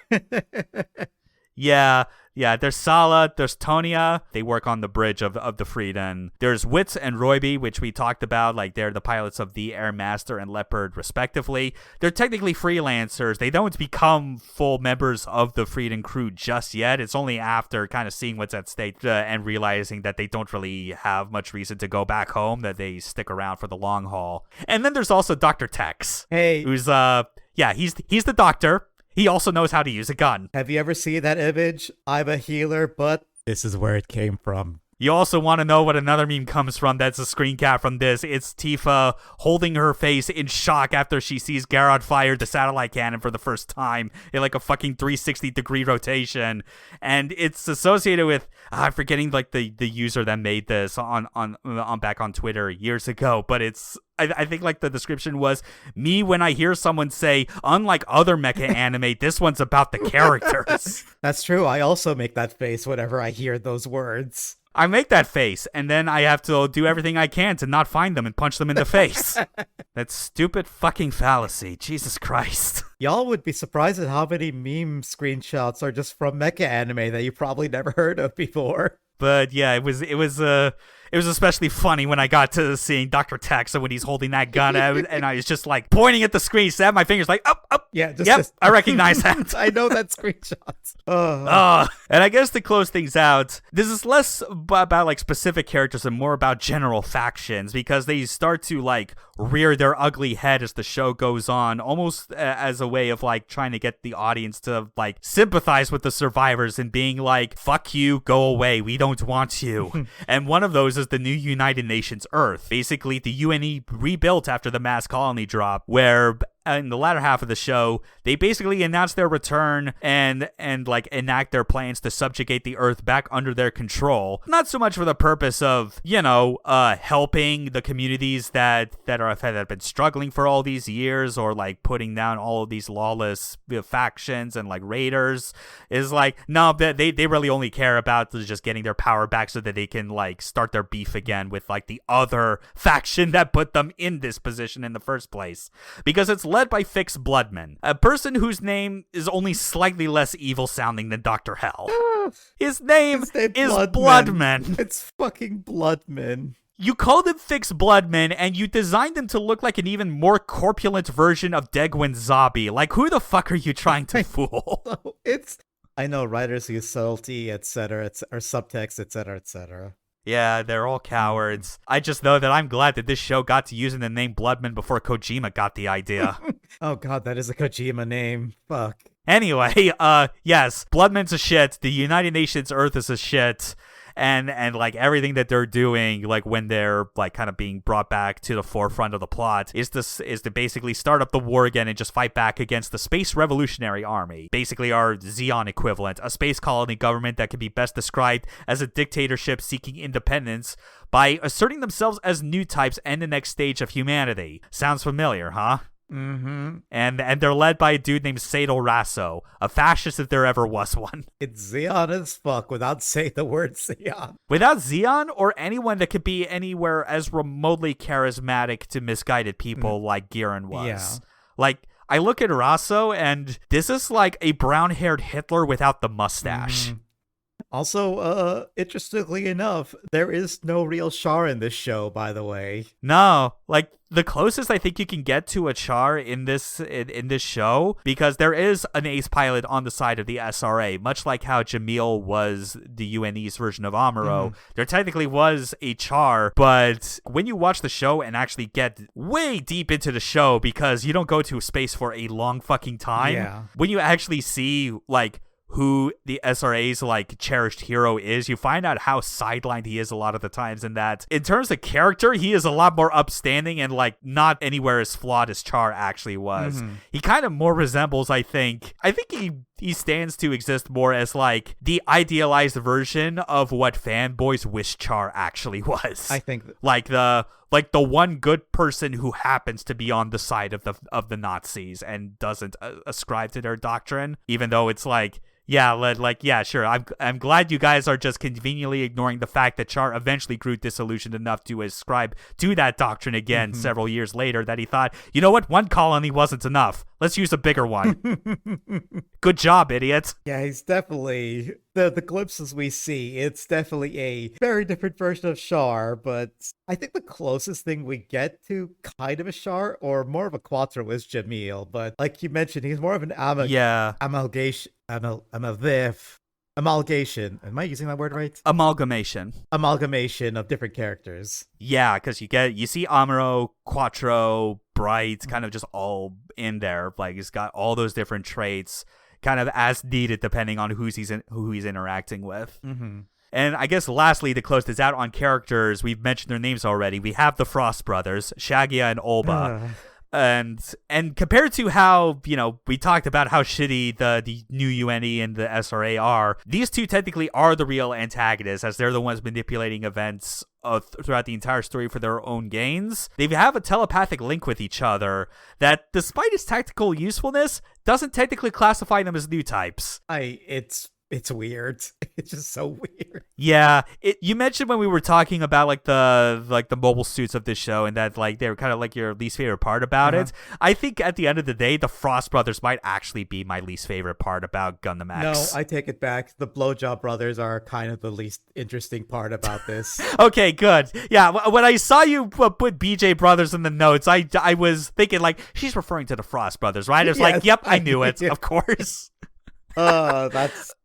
Yeah, there's Sala, there's Tonya. They work on the bridge of the Frieden. There's Witz and Roiby, which we talked about. Like, they're the pilots of the Air Master and Leopard, respectively. They're technically freelancers. They don't become full members of the Frieden crew just yet. It's only after kind of seeing what's at stake and realizing that they don't really have much reason to go back home that they stick around for the long haul. And then there's also Dr. Tex. Hey. Who's, he's the doctor. He also knows how to use a gun. Have you ever seen that image? I'm a healer, but this is where it came from. You also want to know what another meme comes from that's a screen cap from this. It's Tifa holding her face in shock after she sees Garrod fire the satellite cannon for the first time in like a fucking 360-degree rotation. And it's associated with, I'm forgetting like the user that made this on back on Twitter years ago, but it's, I think like the description was, me when I hear someone say, unlike other mecha anime, this one's about the characters. That's true. I also make that face whenever I hear those words. I make that face, and then I have to do everything I can to not find them and punch them in the face. That stupid fucking fallacy. Jesus Christ. Y'all would be surprised at how many meme screenshots are just from mecha anime that you probably never heard of before. But yeah, it was especially funny when I got to seeing Dr. Tex when he's holding that gun out, and I was just like pointing at the screen, snapping my fingers like, up. Yeah, I recognize that. I know that screenshot. And I guess to close things out, this is less about like specific characters and more about general factions, because they start to like rear their ugly head as the show goes on, almost as a way of like trying to get the audience to like sympathize with the survivors and being like, fuck you, go away, we don't want you. And one of those is the new United Nations Earth, basically the UNE rebuilt after the mass colony drop, where in the latter half of the show, they basically announce their return and like enact their plans to subjugate the Earth back under their control. Not so much for the purpose of, helping the communities that have been struggling for all these years, or like putting down all of these lawless factions and like raiders. Is like, no, they really only care about just getting their power back so that they can like start their beef again with like the other faction that put them in this position in the first place. Because it's led by Fix Bloodman, a person whose name is only slightly less evil sounding than Dr. Hell. His name is Bloodman. It's fucking Bloodman. You called him Fix Bloodman, and you designed him to look like an even more corpulent version of Degwin Zabi. Like, who the fuck are you trying to fool? I know writers use subtlety, etc., or subtext, etc., etc. Yeah, they're all cowards. I just know that I'm glad that this show got to using the name Bloodman before Kojima got the idea. Oh god, that is a Kojima name. Fuck. Anyway, yes, Bloodman's a shit. The United Nations Earth is a shit. And like everything that they're doing, like when they're like kind of being brought back to the forefront of the plot, is to basically start up the war again and just fight back against the Space Revolutionary Army, basically our Xeon equivalent, a space colony government that can be best described as a dictatorship seeking independence by asserting themselves as new types and the next stage of humanity. Sounds familiar, huh? Mm-hmm. And they're led by a dude named Sadal Rasso, a fascist if there ever was one. It's Xeon as fuck without saying the word Xeon. Without Xeon or anyone that could be anywhere as remotely charismatic to misguided people like Giran was. Yeah. Like, I look at Rasso and this is like a brown-haired Hitler without the mustache. Also, interestingly enough, there is no real Char in this show, by the way. No, like the closest I think you can get to a Char in this show, because there is an ace pilot on the side of the SRA, much like how Jamil was the UNE's version of Amuro. There technically was a Char, but when you watch the show and actually get way deep into the show, because you don't go to space for a long fucking time, when you actually see like who the SRA's like cherished hero is, you find out how sidelined he is a lot of the times, and that in terms of character, he is a lot more upstanding and like not anywhere as flawed as Char actually was. He kind of more resembles, I think he stands to exist more as like the idealized version of what fanboys wish Char actually was. I think like the one good person who happens to be on the side of the Nazis and doesn't ascribe to their doctrine, even though it's like, yeah, sure. I'm glad you guys are just conveniently ignoring the fact that Char eventually grew disillusioned enough to ascribe to that doctrine again several years later, that he thought, you know what, one colony wasn't enough. Let's use a bigger one. Good job, idiot. Yeah, he's definitely the glimpses we see. It's definitely a very different version of Char, but I think the closest thing we get to kind of a Char or more of a Quattro is Jamil. But like you mentioned, he's more of an amalgamation. Amalgamation. Am I using that word right? Amalgamation of different characters. Yeah, because you see Amuro, Quattro, Bright, kind of just all in there. Like he's got all those different traits, kind of as needed depending on who he's interacting with. And I guess lastly, to close this out on characters, we've mentioned their names already. We have the Frost brothers, Shagia and Olba. And compared to how, we talked about how shitty the new UNE and the SRA are, these two technically are the real antagonists, as they're the ones manipulating events throughout the entire story for their own gains. They have a telepathic link with each other that, despite its tactical usefulness, doesn't technically classify them as new types. It's weird. It's just so weird. Yeah, you mentioned when we were talking about like the mobile suits of this show, and that like they were kind of like your least favorite part about it. I think at the end of the day, the Frost brothers might actually be my least favorite part about Gundam X. No, I take it back. The Blowjob brothers are kind of the least interesting part about this. Okay, good. Yeah, when I saw you put BJ brothers in the notes, I was thinking like, she's referring to the Frost brothers, right? It was like, yep, I knew it, of course.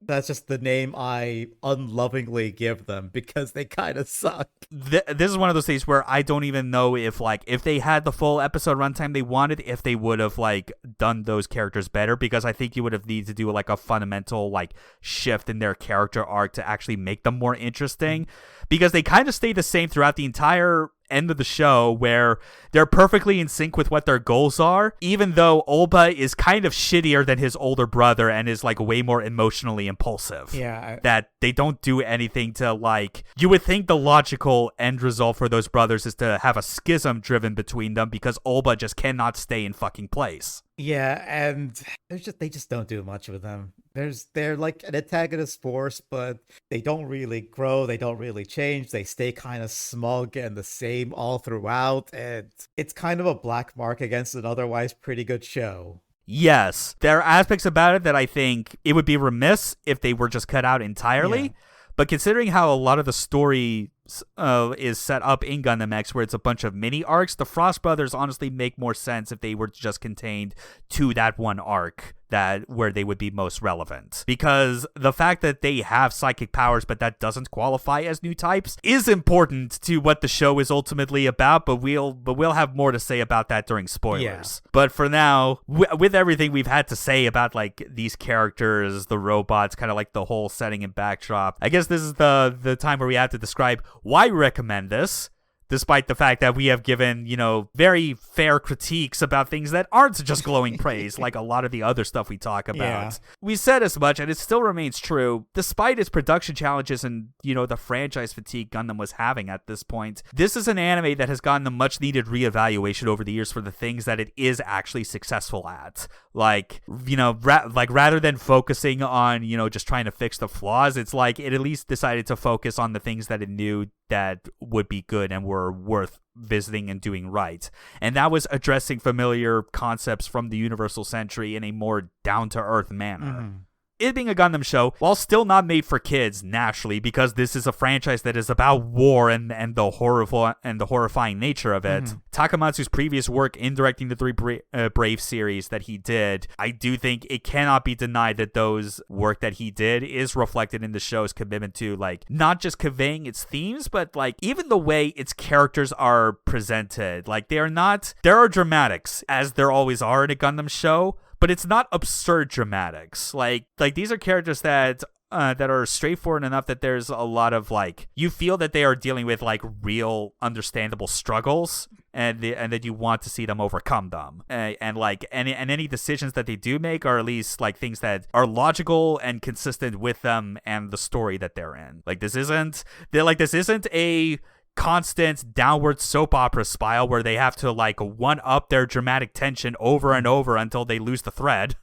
That's just the name I unlovingly give them because they kind of suck. This is one of those things where I don't even know if they had the full episode runtime they wanted, if they would have like done those characters better, because I think you would have needed to do like a fundamental like shift in their character arc to actually make them more interesting, because they kind of stay the same throughout the entire end of the show, where they're perfectly in sync with what their goals are, even though Olba is kind of shittier than his older brother and is like way more emotionally impulsive. Yeah. That they don't do anything to like, you would think the logical end result for those brothers is to have a schism driven between them, because Olba just cannot stay in fucking place. Yeah, and they just don't do much with them. They're like an antagonist force, but they don't really grow, they don't really change, they stay kind of smug and the same all throughout, and it's kind of a black mark against an otherwise pretty good show. Yes, there are aspects about it that I think it would be remiss if they were just cut out entirely, but considering how a lot of the story is set up in Gundam X, where it's a bunch of mini arcs, the Frost brothers honestly make more sense if they were just contained to that one arc, that where they would be most relevant, because the fact that they have psychic powers but that doesn't qualify as new types is important to what the show is ultimately about, but we'll have more to say about that during spoilers. But for now, with everything we've had to say about like these characters, the robots, kind of like the whole setting and backdrop, I guess this is the time where we have to describe why we recommend this, despite the fact that we have given, very fair critiques about things that aren't just glowing praise, like a lot of the other stuff we talk about. Yeah. We said as much, and it still remains true, despite its production challenges and, the franchise fatigue Gundam was having at this point. This is an anime that has gotten a much-needed reevaluation over the years for the things that it is actually successful at. Like, rather than focusing on, just trying to fix the flaws, it's like it at least decided to focus on the things that it knew that would be good and were worth visiting and doing right. And that was addressing familiar concepts from the Universal Century in a more down-to-earth manner. it being a Gundam show, while still not made for kids naturally, because this is a franchise that is about war and the horrifying nature of it. Takamatsu's previous work in directing the 3 Brave series that he did, I do think it cannot be denied that those work that he did is reflected in the show's commitment to like not just conveying its themes, but like even the way its characters are presented. Like there are dramatics, as there always are in a Gundam show, but it's not absurd dramatics. Like these are characters that are straightforward enough that there's a lot of like, you feel that they are dealing with like real understandable struggles, and that you want to see them overcome them, and any decisions that they do make are at least like things that are logical and consistent with them and the story that they're in. This isn't a constant downward soap opera spiral where they have to like one up their dramatic tension over and over until they lose the thread.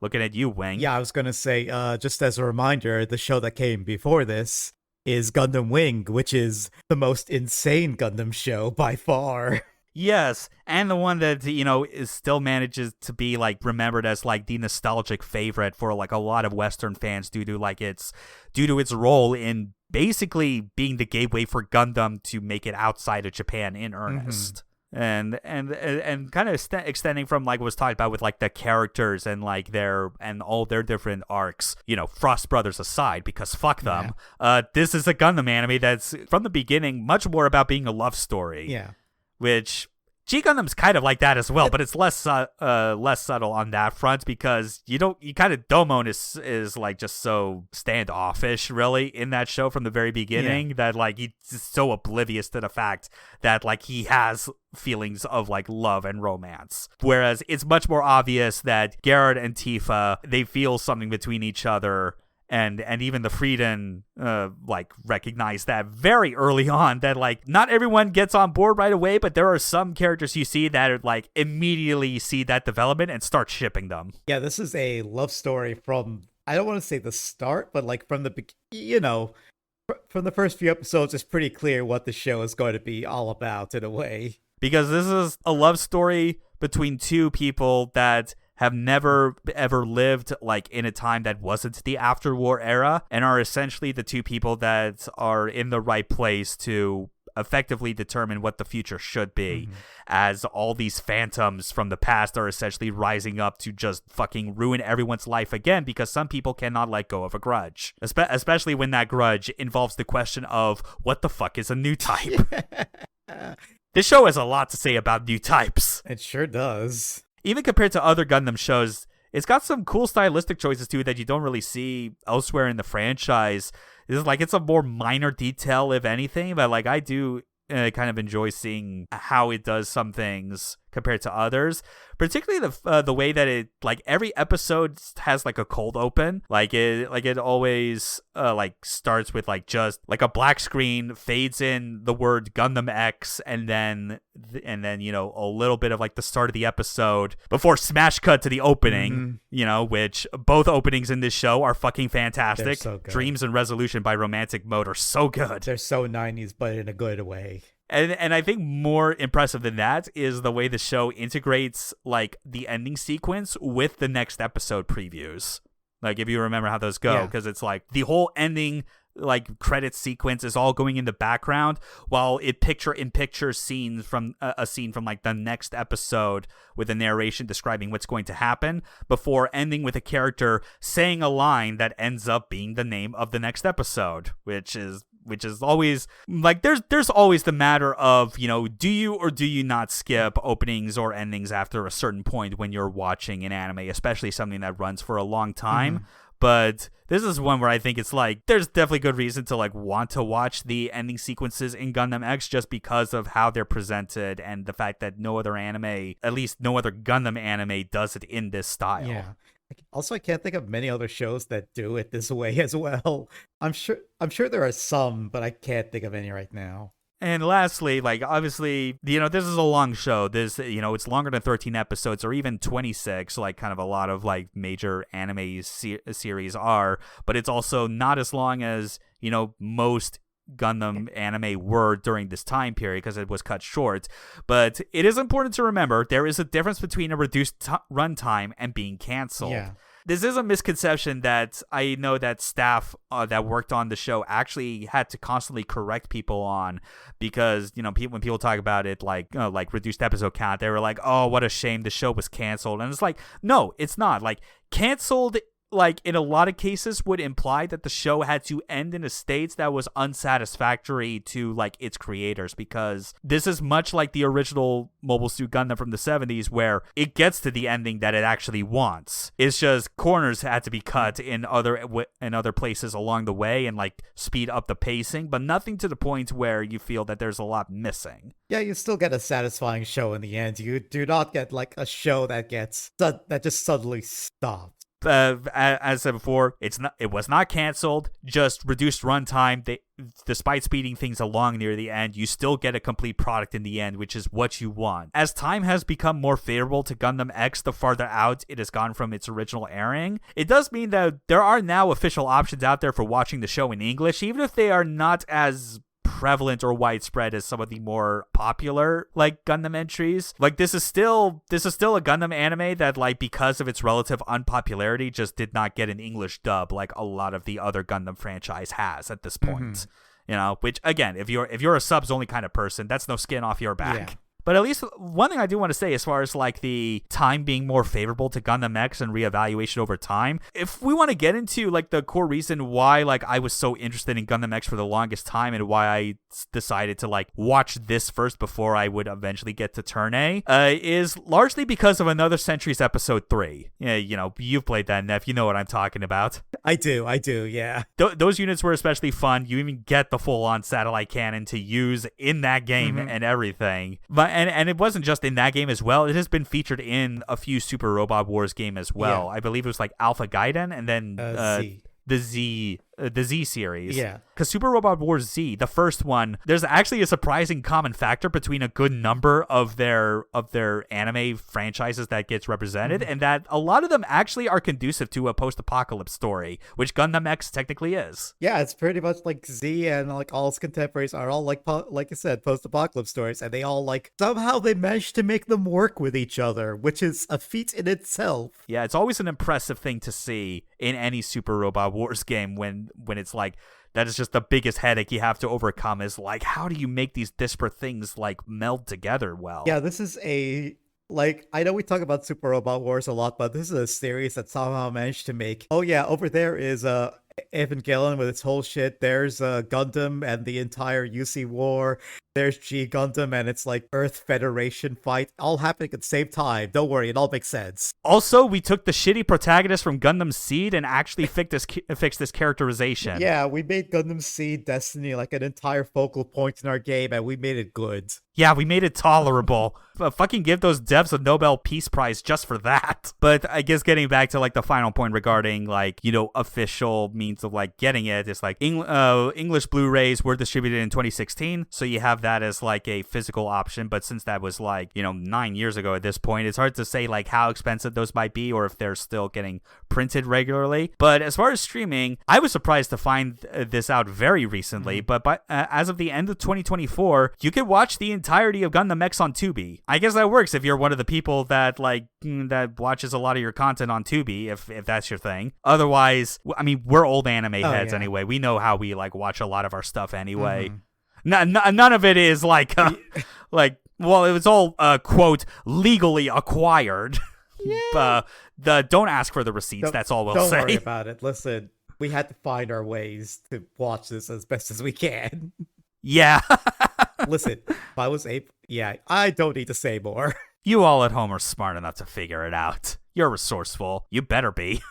Looking at you, Wing. Yeah, I was gonna say, just as a reminder, the show that came before this is Gundam Wing, which is the most insane Gundam show by far. Yes, and the one that, is still manages to be like remembered as like the nostalgic favorite for like a lot of Western fans due to its role in basically being the gateway for Gundam to make it outside of Japan in earnest. And kind of extending from like what was talked about with like the characters and like all their different arcs, Frost Brothers aside, because fuck them. This is a Gundam anime that's from the beginning much more about being a love story. Yeah. Which G Gundam's kind of like that as well, but it's less subtle on that front, because Domon is like just so standoffish really in that show from the very beginning, that like he's so oblivious to the fact that like he has feelings of like love and romance, whereas it's much more obvious that Garrett and Tifa, they feel something between each other. And even the Frieden recognize that very early on, that like not everyone gets on board right away, but there are some characters you see that are like immediately see that development and start shipping them. Yeah, this is a love story from, I don't want to say the start, but like from the from the first few episodes, it's pretty clear what the show is going to be all about in a way. Because this is a love story between two people that have never ever lived like in a time that wasn't the after-war era, and are essentially the two people that are in the right place to effectively determine what the future should be, as all these phantoms from the past are essentially rising up to just fucking ruin everyone's life again, because some people cannot let go of a grudge, especially when that grudge involves the question of what the fuck is a new type. This show has a lot to say about new types. It sure does. Even compared to other Gundam shows, it's got some cool stylistic choices too that you don't really see elsewhere in the franchise. It's a more minor detail, if anything, but like I do kind of enjoy seeing how it does some things compared to others, particularly the way that it, like, every episode has like a cold open, it always starts with like just like a black screen, fades in the word Gundam X, and then a little bit of like the start of the episode before smash cut to the opening, which both openings in this show are fucking fantastic. They're so good. Dreams and Resolution by Romantic Mode are so good. They're so 90s, but in a good way. And I think more impressive than that is the way the show integrates like the ending sequence with the next episode previews. Like, if you remember how those go, because it's like the whole ending like credit sequence is all going in the background while it picture scenes from a scene from like the next episode with a narration describing what's going to happen before ending with a character saying a line that ends up being the name of the next episode, which is always like there's always the matter of, do you or do you not skip openings or endings after a certain point when you're watching an anime, especially something that runs for a long time. But this is one where I think it's like there's definitely good reason to like want to watch the ending sequences in Gundam X just because of how they're presented and the fact that no other anime, at least no other Gundam anime, does it in this style. Yeah. Also, I can't think of many other shows that do it this way as well. I'm sure there are some, but I can't think of any right now. And lastly, like, obviously, this is a long show. This, it's longer than 13 episodes or even 26, like kind of a lot of like major anime series are, but it's also not as long as, most Gundam anime were during this time period because it was cut short. But it is important to remember there is a difference between a reduced runtime and being canceled. Yeah. this is a misconception that I know that staff that worked on the show actually had to constantly correct people on, because when people talk about it like reduced episode count, they were like, oh, what a shame the show was canceled. And it's like, no, it's not. Like, canceled, like, in a lot of cases would imply that the show had to end in a state that was unsatisfactory to, like, its creators, because this is much like the original Mobile Suit Gundam from the 70s, where it gets to the ending that it actually wants. It's just corners had to be cut in other places along the way and, like, speed up the pacing, but nothing to the point where you feel that there's a lot missing. Yeah, you still get a satisfying show in the end. You do not get, like, a show that just suddenly stops. As I said before, it was not canceled, just reduced runtime. Despite speeding things along near the end, you still get a complete product in the end, which is what you want. As time has become more favorable to Gundam X, the farther out it has gone from its original airing. It does mean that there are now official options out there for watching the show in English, even if they are not as prevalent or widespread as some of the more popular, like, Gundam entries. Like, this is still a Gundam anime that, like, because of its relative unpopularity, just did not get an English dub like a lot of the other Gundam franchise has at this point. Which, again, if you're a subs only kind of person, that's no skin off your back. Yeah. But at least one thing I do want to say, as far as, like, the time being more favorable to Gundam X and reevaluation over time, if we want to get into, like, the core reason why, like, I was so interested in Gundam X for the longest time and why I decided to, like, watch this first before I would eventually get to Turn A, is largely because of Another Century's Episode 3. Yeah, you've played that, Neff. You know what I'm talking about. I do, yeah. Those units were especially fun. You even get the full-on satellite cannon to use in that game and everything. But and it wasn't just in that game as well. It has been featured in a few Super Robot Wars game as well. Yeah. I believe it was like Alpha Gaiden and then Z. the Z series. Yeah. Because Super Robot Wars Z, the first one, there's actually a surprising common factor between a good number of their anime franchises that gets represented, and that a lot of them actually are conducive to a post-apocalypse story, which Gundam X technically is. Yeah, it's pretty much like Z and, like, all its contemporaries are all, like I said, post-apocalypse stories, and they all, like, somehow they managed to make them work with each other, which is a feat in itself. Yeah, it's always an impressive thing to see in any Super Robot Wars game when it's like, that is just the biggest headache you have to overcome, is like, how do you make these disparate things, like, meld together well? Yeah, this is like, I know we talk about Super Robot Wars a lot, but this is a series that somehow managed to make, oh yeah, over there is Evangelion with its whole shit. There's Gundam and the entire UC war. There's G Gundam and it's like Earth Federation fight, all happening at the same time. Don't worry, it all makes sense. Also, we took the shitty protagonist from Gundam Seed and actually fixed this characterization. Yeah, we made Gundam Seed Destiny like an entire focal point in our game, and we made it good. Yeah, we made it tolerable. Fucking give those devs a Nobel Peace Prize just for that. But I guess getting back to, like, the final point regarding, like, official means of, like, getting it, it's like English Blu-rays were distributed in 2016, so you have that as, like, a physical option. But since that was, like, 9 years ago at this point, it's hard to say, like, how expensive those might be or if they're still getting printed regularly. But as far as streaming, I was surprised to find this out very recently, but as of the end of 2024, you could watch the entirety of Gundam X on Tubi. I guess that works if you're one of the people that, like, that watches a lot of your content on Tubi, if that's your thing. Otherwise, I mean, we're old anime heads anyway. We know how we, like, watch a lot of our stuff anyway. None of it is like, well, it was all, quote, legally acquired. Yeah. Don't ask for the receipts. That's all we'll say. Don't worry about it. Listen, we had to find our ways to watch this as best as we can. Yeah. Listen, if I was I don't need to say more. You all at home are smart enough to figure it out. You're resourceful. You better be.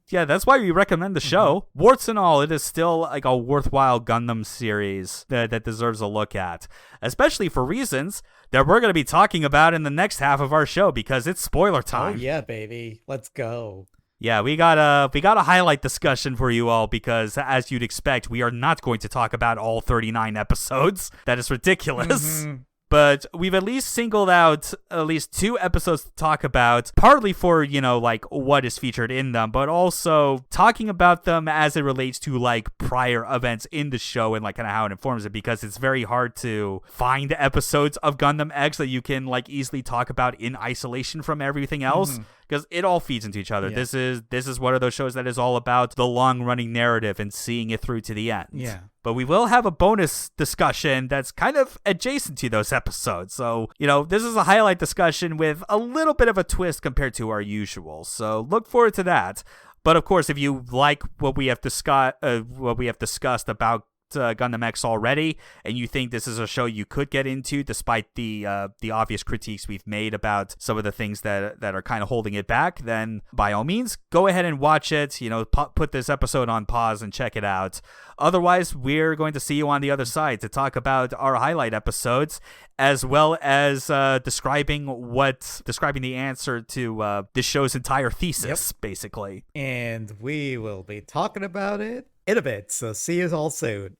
Yeah, that's why we recommend the show. Warts and all, it is still, like, a worthwhile Gundam series that deserves a look at. Especially for reasons that we're going to be talking about in the next half of our show, because it's spoiler time. Oh yeah, baby. Let's go. Yeah, we got a highlight discussion for you all, because as you'd expect, we are not going to talk about all 39 episodes. That is ridiculous. But we've at least singled out at least 2 episodes to talk about, partly for, you know, like what is featured in them, but also talking about them as it relates to like prior events in the show and like kind of how it informs it, because it's very hard to find episodes of Gundam X that you can like easily talk about in isolation from everything else. Because it all feeds into each other. Yeah. This is one of those shows that is all about the long-running narrative and seeing it through to the end. Yeah. But we will have a bonus discussion that's kind of adjacent to those episodes. So, you know, this is a highlight discussion with a little bit of a twist compared to our usual. So look forward to that. But of course, if you like what we have discussed about Gundam X already, and you think this is a show you could get into despite the obvious critiques we've made about some of the things that are kind of holding it back, then by all means go ahead and watch it. You know, put this episode on pause and check it out. Otherwise, we're going to see you on the other side to talk about our highlight episodes, as well as describing the answer to this show's entire thesis, basically. And we will be talking about it in a bit, so see you all soon.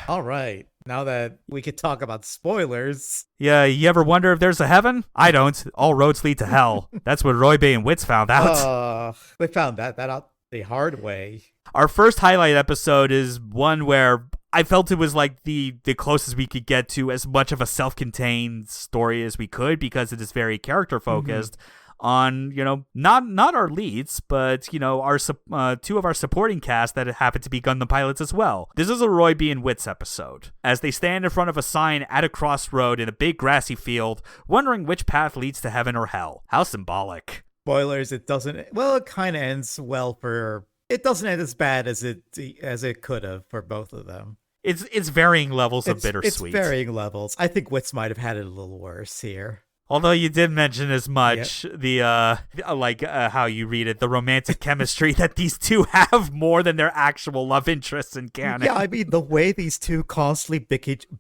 All right, now that we could talk about spoilers. Yeah, you ever wonder if there's a heaven? I don't. All roads lead to hell. That's what Robo and Wits found out. We found that out the hard way. Our first highlight episode is one where I felt it was like the closest we could get to as much of a self-contained story as we could, because it is very character focused. On, you know, not our leads, but, you know, our 2 of our supporting cast that happen to be Gundam pilots as well. This is a Roy and Wits episode, as they stand in front of a sign at a crossroad in a big grassy field, wondering which path leads to heaven or hell. How symbolic. Spoilers, it doesn't, well, it kind of ends well for, it doesn't end as bad as it could have for both of them. It's varying levels of bittersweet. It's varying levels. I think Wits might have had it a little worse here. Although you did mention as much, how you read it, the romantic chemistry that these 2 have more than their actual love interests in canon. Yeah, I mean, the way these 2 constantly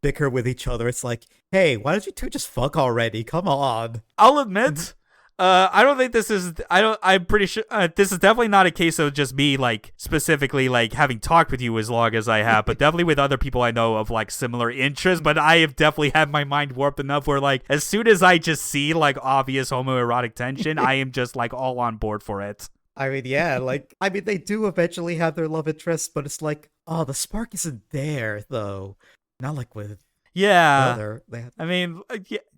bicker with each other, it's like, hey, why don't you 2 just fuck already? Come on. I'll admit, I don't think this is, I'm pretty sure, this is definitely not a case of just me, like, specifically, like, having talked with you as long as I have, but definitely with other people I know of, like, similar interests, but I have definitely had my mind warped enough where, like, as soon as I just see, like, obvious homoerotic tension, I am just, like, all on board for it. I mean, yeah, they do eventually have their love interests, but it's like, oh, the spark isn't there, though. Not like with... Yeah, I mean,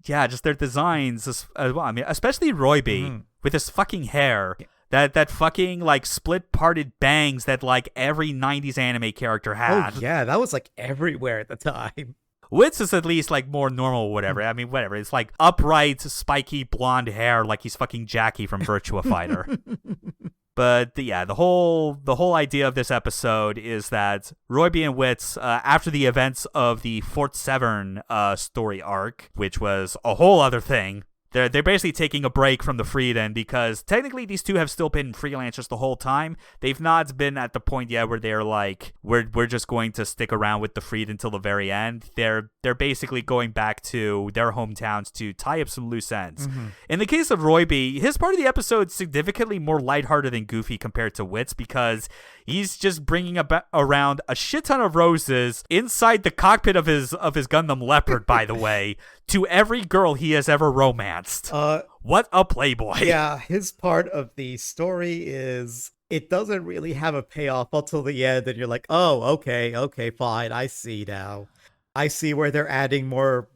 just their designs as well. I mean, especially Royby with his fucking hair, that fucking like split parted bangs that like every 90s anime character had. Oh yeah, that was like everywhere at the time. Wits is at least like more normal, whatever. I mean, whatever. It's like upright, spiky blonde hair, like he's fucking Jackie from Virtua Fighter. But the whole idea of this episode is that Royby and Wits, after the events of the Fort Severn story arc, which was a whole other thing, they're basically taking a break from the Freedom, because technically these 2 have still been freelancers the whole time. They've not been at the point yet where they're like, we're just going to stick around with the Freedom until the very end. They're basically going back to their hometowns to tie up some loose ends. In the case of Royby, his part of the episode is significantly more lighthearted and goofy compared to Wits, because he's just bringing around a shit ton of roses inside the cockpit of his Gundam Leopard, by the way, to every girl he has ever romanced. What a playboy. Yeah, his part of the story is, it doesn't really have a payoff until the end, and you're like, oh, okay, fine, I see now. I see where they're adding more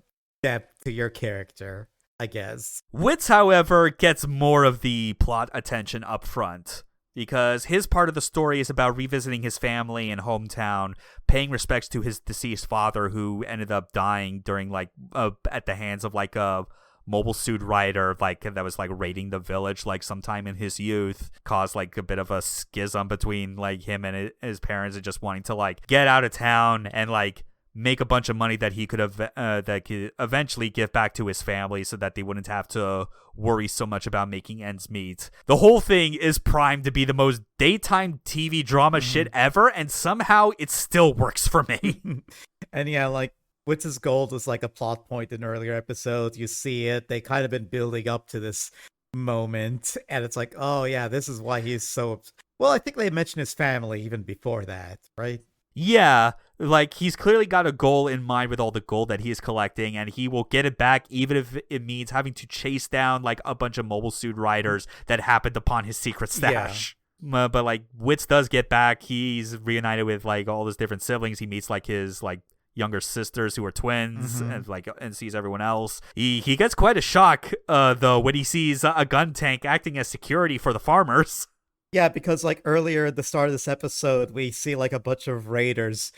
depth to your character, I guess. Wits, however, gets more of the plot attention up front, because his part of the story is about revisiting his family and hometown, paying respects to his deceased father, who ended up dying during like at the hands of like a mobile suit rider like that was like raiding the village like sometime in his youth, caused like a bit of a schism between like him and his parents, and just wanting to like get out of town and like make a bunch of money that he could eventually give back to his family, so that they wouldn't have to worry so much about making ends meet. The whole thing is primed to be the most daytime TV drama shit ever, and somehow it still works for me. And yeah, like, Wits' Gold was like a plot point in earlier episodes. You see it. They kind of been building up to this moment, and it's like, oh yeah, this is why he's so... Well, I think they mentioned his family even before that, right? Yeah, like he's clearly got a goal in mind with all the gold that he is collecting, and he will get it back even if it means having to chase down like a bunch of mobile suit riders that happened upon his secret stash. But like Wits does get back. He's reunited with like all his different siblings. He meets like his like younger sisters who are twins, and sees everyone else. He gets quite a shock though when he sees a gun tank acting as security for the farmers. Yeah, because like earlier at the start of this episode, we see like a bunch of raiders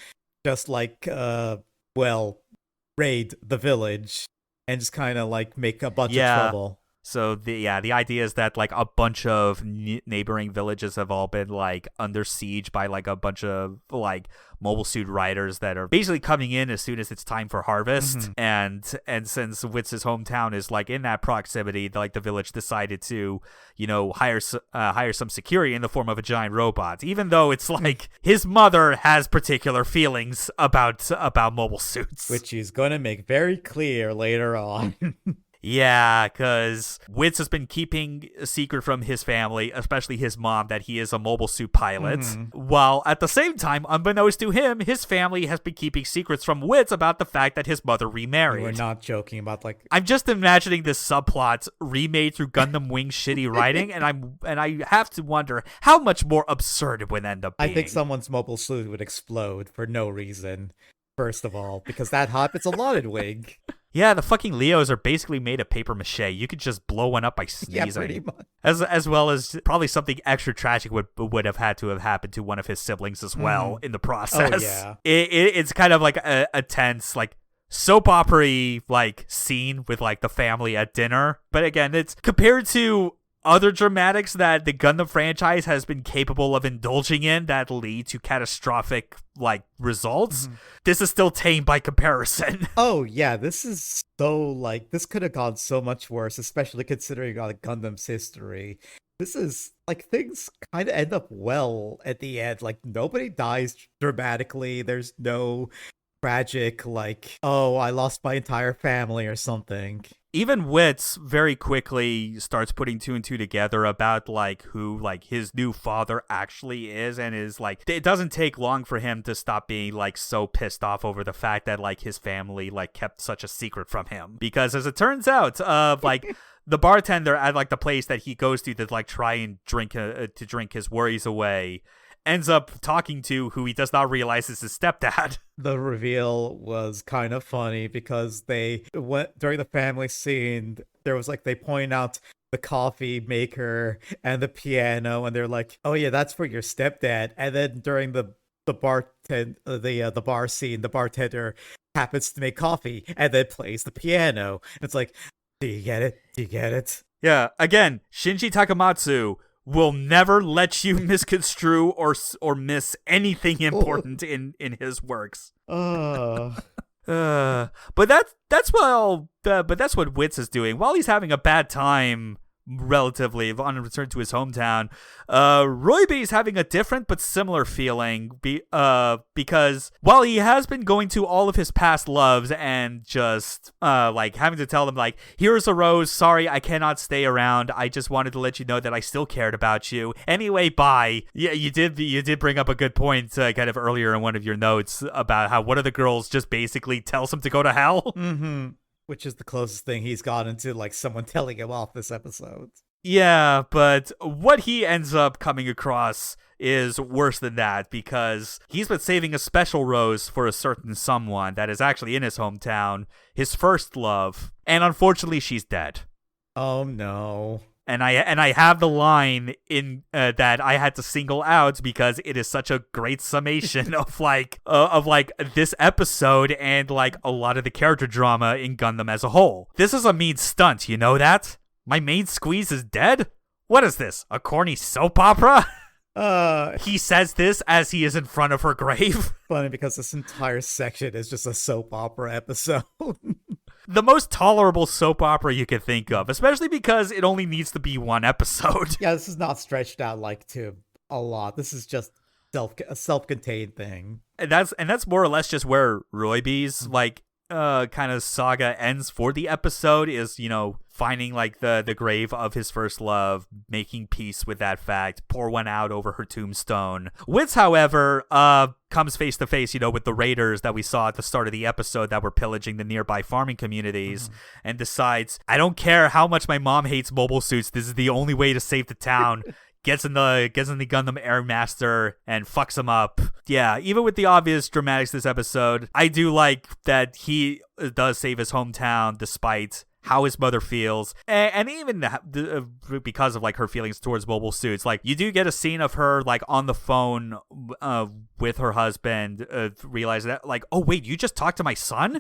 just like raid the village and just kind of like make a bunch of trouble. So the idea is that like a bunch of neighboring villages have all been like under siege by like a bunch of like mobile suit riders that are basically coming in as soon as it's time for harvest. And since Witz's hometown is like in that proximity, like the village decided to, you know, hire some security in the form of a giant robot, even though it's like his mother has particular feelings about mobile suits, which he's gonna make very clear later on. Yeah, because Wits has been keeping a secret from his family, especially his mom, that he is a mobile suit pilot. While at the same time, unbeknownst to him, his family has been keeping secrets from Wits about the fact that his mother remarried. We're not joking about like... I'm just imagining this subplot remade through Gundam Wing's shitty writing, and I have to wonder how much more absurd it would end up being. I think someone's mobile suit would explode for no reason, first of all, because that it's a lauded wig. Yeah, the fucking Leos are basically made of paper mache. You could just blow one up by sneezing. Yeah, pretty much. As well as probably something extra tragic would have had to have happened to one of his siblings as well in the process. Oh, yeah. It's kind of like a tense, like, soap opera-y, like, scene with, like, the family at dinner. But again, it's compared to other dramatics that the Gundam franchise has been capable of indulging in that lead to catastrophic, like, results. This is still tame by comparison. Oh, yeah, this is so, like, this could have gone so much worse, especially considering, like, Gundam's history. This is, like, things kind of end up well at the end. Like, nobody dies dramatically. There's no tragic, like, oh, I lost my entire family or something. Even Wits very quickly starts putting two and two together about like who like his new father actually is, and is like, it doesn't take long for him to stop being like so pissed off over the fact that like his family like kept such a secret from him. Because as it turns out, like the bartender at like the place that he goes to like try and drink his worries away ends up talking to who he does not realize is his stepdad. The reveal was kind of funny because they went during the family scene. There was like, they point out the coffee maker and the piano, and they're like, "Oh yeah, that's for your stepdad." And then during the bar scene, the bartender happens to make coffee and then plays the piano. It's like, do you get it? Do you get it? Yeah. Again, Shinji Takamatsu will never let you misconstrue or miss anything important in his works. But that's what Wits is doing while he's having a bad time. Relatively on return to his hometown, Roybe's having a different but similar feeling because while he has been going to all of his past loves and just like having to tell them like, here's a rose, sorry I cannot stay around, I just wanted to let you know that I still cared about you, anyway, bye. Yeah, you did bring up a good point kind of earlier in one of your notes about how one of the girls just basically tells him to go to hell. Which is the closest thing he's gotten to like someone telling him off this episode. Yeah, but what he ends up coming across is worse than that, because he's been saving a special rose for a certain someone that is actually in his hometown, his first love, and unfortunately she's dead. Oh no. And I have the line in that I had to single out because it is such a great summation of this episode and like a lot of the character drama in Gundam as a whole. This is a mean stunt, you know that? My main squeeze is dead? What is this? A corny soap opera? He says this as he is in front of her grave. Funny because this entire section is just a soap opera episode. The most tolerable soap opera you could think of, especially because it only needs to be one episode. Yeah, this is not stretched out like to a lot. This is just a self-contained thing. And that's more or less just where Roybe's like kind of saga ends for the episode, is, you know, finding like the grave of his first love, making peace with that fact, pour one out over her tombstone. Wits, however, comes face to face, with the raiders that we saw at the start of the episode that were pillaging the nearby farming communities, and decides, I don't care how much my mom hates mobile suits, this is the only way to save the town. Gets in the Gundam Air Master and fucks him up. Yeah, even with the obvious dramatics this episode, I do like that he does save his hometown despite how his mother feels, and even because of like her feelings towards mobile suits. Like, you do get a scene of her like on the phone with her husband, realizing that like, oh wait, you just talked to my son,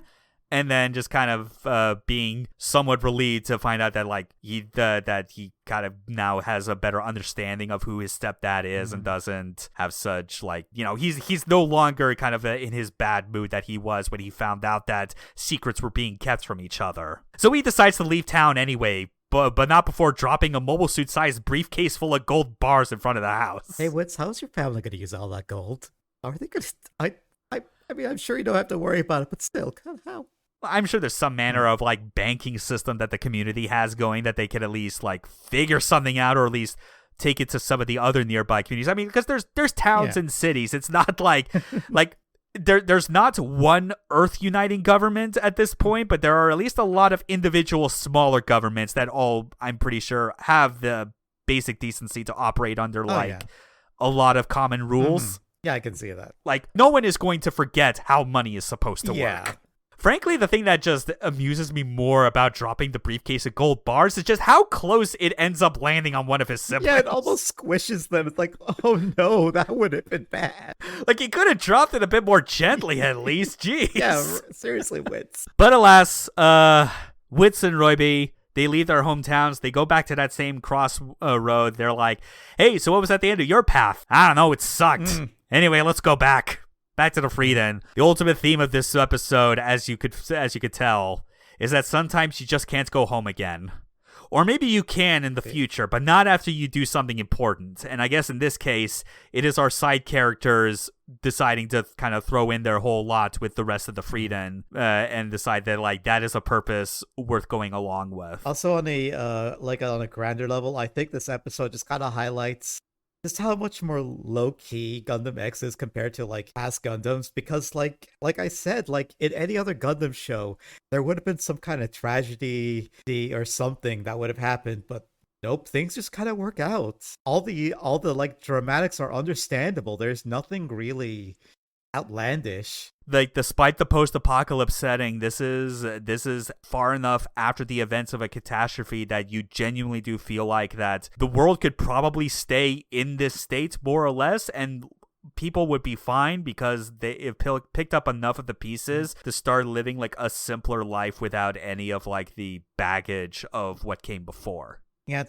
and then just kind of being somewhat relieved to find out that like that he kind of now has a better understanding of who his stepdad is, and doesn't have such like, he's no longer kind of in his bad mood that he was when he found out that secrets were being kept from each other. So he decides to leave town anyway, but not before dropping a mobile suit sized briefcase full of gold bars in front of the house. Hey, Wits, how's your family going to use all that gold? Are they going to? I mean, I'm sure you don't have to worry about it, but still, how? I'm sure there's some manner of like banking system that the community has going that they can at least like figure something out, or at least take it to some of the other nearby communities. I mean, because there's towns and cities. It's not like there's not one Earth uniting government at this point, but there are at least a lot of individual smaller governments that all, I'm pretty sure, have the basic decency to operate under a lot of common rules. Yeah, I can see that. Like, no one is going to forget how money is supposed to work. Frankly, the thing that just amuses me more about dropping the briefcase of gold bars is just how close it ends up landing on one of his siblings. Yeah, it almost squishes them. It's like, oh no, that would have been bad. Like, he could have dropped it a bit more gently at least. Jeez. Yeah, seriously, Wits. But alas, Wits and Roby, they leave their hometowns. They go back to that same cross road. They're like, hey, so what was at the end of your path? I don't know, it sucked. Anyway, let's go back. Back to the Frieden. The ultimate theme of this episode, as you could tell, is that sometimes you just can't go home again. Or maybe you can in the future, but not after you do something important. And I guess in this case, it is our side characters deciding to kind of throw in their whole lot with the rest of the Frieden, and decide that like that is a purpose worth going along with. Also on a grander level, I think this episode just kind of highlights just how much more low-key Gundam X is compared to like past Gundams, because like I said, like in any other Gundam show, there would have been some kind of tragedy or something that would have happened, but nope, things just kind of work out. All the like dramatics are understandable. There's nothing really outlandish. Like, despite the post-apocalypse setting, this is far enough after the events of a catastrophe that you genuinely do feel like that the world could probably stay in this state more or less, and people would be fine because they have picked up enough of the pieces to start living like a simpler life without any of like the baggage of what came before. Yeah,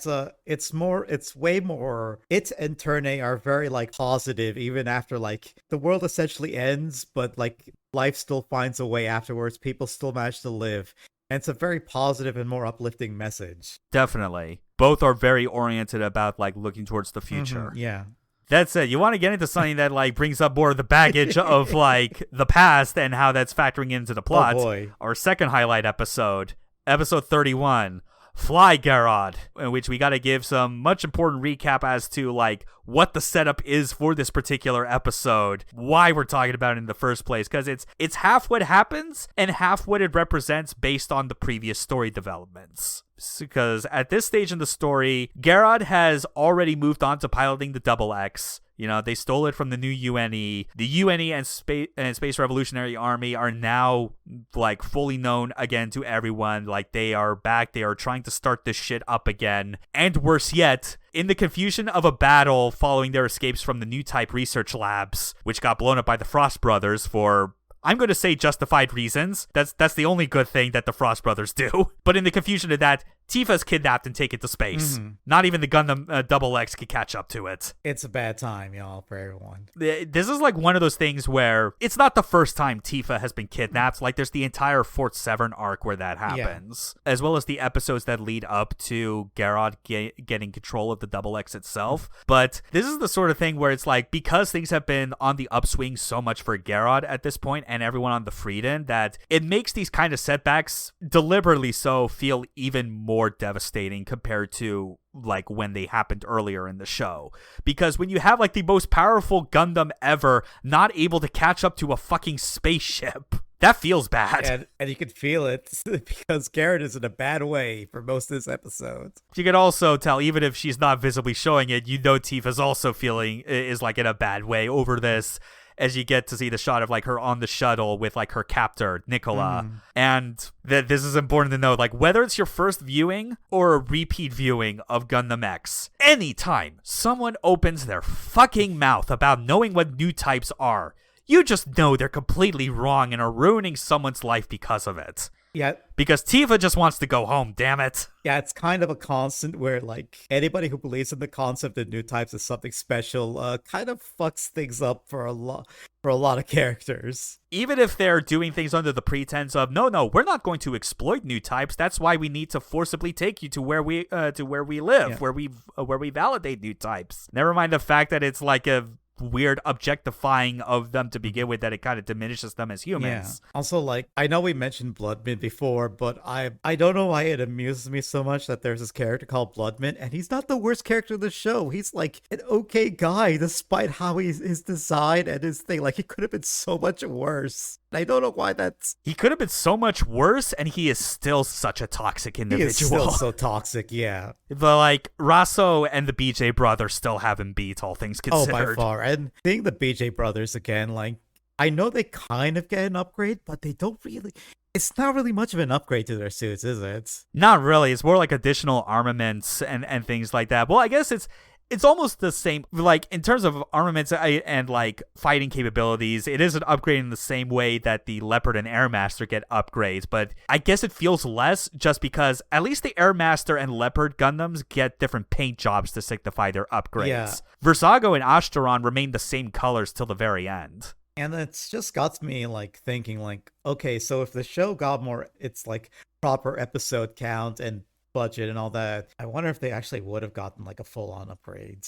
it's way more. It and Turne are very like positive even after like the world essentially ends, but like life still finds a way afterwards. People still manage to live. And it's a very positive and more uplifting message. Definitely. Both are very oriented about like looking towards the future. Yeah. That's it. You want to get into something that like brings up more of the baggage of like the past and how that's factoring into the plot. Oh boy. Our second highlight episode 31. Fly Garrod, in which we got to give some much important recap as to like what the setup is for this particular episode, why we're talking about it in the first place, because it's half what happens and half what it represents based on the previous story developments. Because at this stage in the story, Garrod has already moved on to piloting the Double X. You know, they stole it from the new UNE. The UNE and Space Revolutionary Army are now, like, fully known again to everyone. Like, they are back. They are trying to start this shit up again. And worse yet, in the confusion of a battle following their escapes from the new type research labs, which got blown up by the Frost Brothers for, I'm going to say, justified reasons. That's the only good thing that the Frost Brothers do. But in the confusion of that, Tifa's kidnapped and taken to space. Not even the Gundam Double X could catch up to it. It's a bad time, y'all, for everyone. This is like one of those things where it's not the first time Tifa has been kidnapped. Like, there's the entire Fort Severn arc where that happens, as well as the episodes that lead up to Garrod getting control of the Double X itself. But this is the sort of thing where it's like, because things have been on the upswing so much for Garrod at this point and everyone on the Frieden, that it makes these kind of setbacks, deliberately so, feel even more more devastating compared to like when they happened earlier in the show. Because when you have like the most powerful Gundam ever not able to catch up to a fucking spaceship, that feels bad. And you can feel it because Garrett is in a bad way for most of this episode. You can also tell, even if she's not visibly showing it, you know Tifa's also is like in a bad way over this, as you get to see the shot of like her on the shuttle with like her captor, Nicola. And this is important to know, like whether it's your first viewing or a repeat viewing of Gundam X, anytime someone opens their fucking mouth about knowing what new types are, you just know they're completely wrong and are ruining someone's life because of it. Yeah. Because Tifa just wants to go home, damn it. Yeah, it's kind of a constant where, like, anybody who believes in the concept of new types as something special kind of fucks things up for a lot of characters. Even if they're doing things under the pretense of, no, we're not going to exploit new types. That's why we need to forcibly take you to where we live, where we validate new types. Never mind the fact that it's like a weird objectifying of them to begin with, that it kind of diminishes them as humans. Yeah. Also, like, I know we mentioned Bloodmint before, but I don't know why it amuses me so much that there's this character called Bloodmint, and he's not the worst character in the show. He's like an okay guy, despite how his design and his thing. Like, he could have been so much worse. I don't know why that's... He could have been so much worse, and he is still such a toxic individual. He is still so toxic, yeah. But, like, Rasso and the BJ brothers still have him beat, all things considered. Oh, by far. And seeing the BJ brothers again, like, I know they kind of get an upgrade, but they don't really... It's not really much of an upgrade to their suits, is it? Not really. It's more like additional armaments and things like that. Well, I guess it's almost the same, like, in terms of armaments and, like, fighting capabilities, it is an upgrade in the same way that the Leopard and Airmaster get upgrades, but I guess it feels less just because at least the Airmaster and Leopard Gundams get different paint jobs to signify their upgrades. Yeah. Versago and Ashtaron remain the same colors till the very end. And it's just got me, like, thinking, like, okay, so if the show got more, it's, like, proper episode count and budget and all that, I wonder if they actually would have gotten like a full-on upgrade.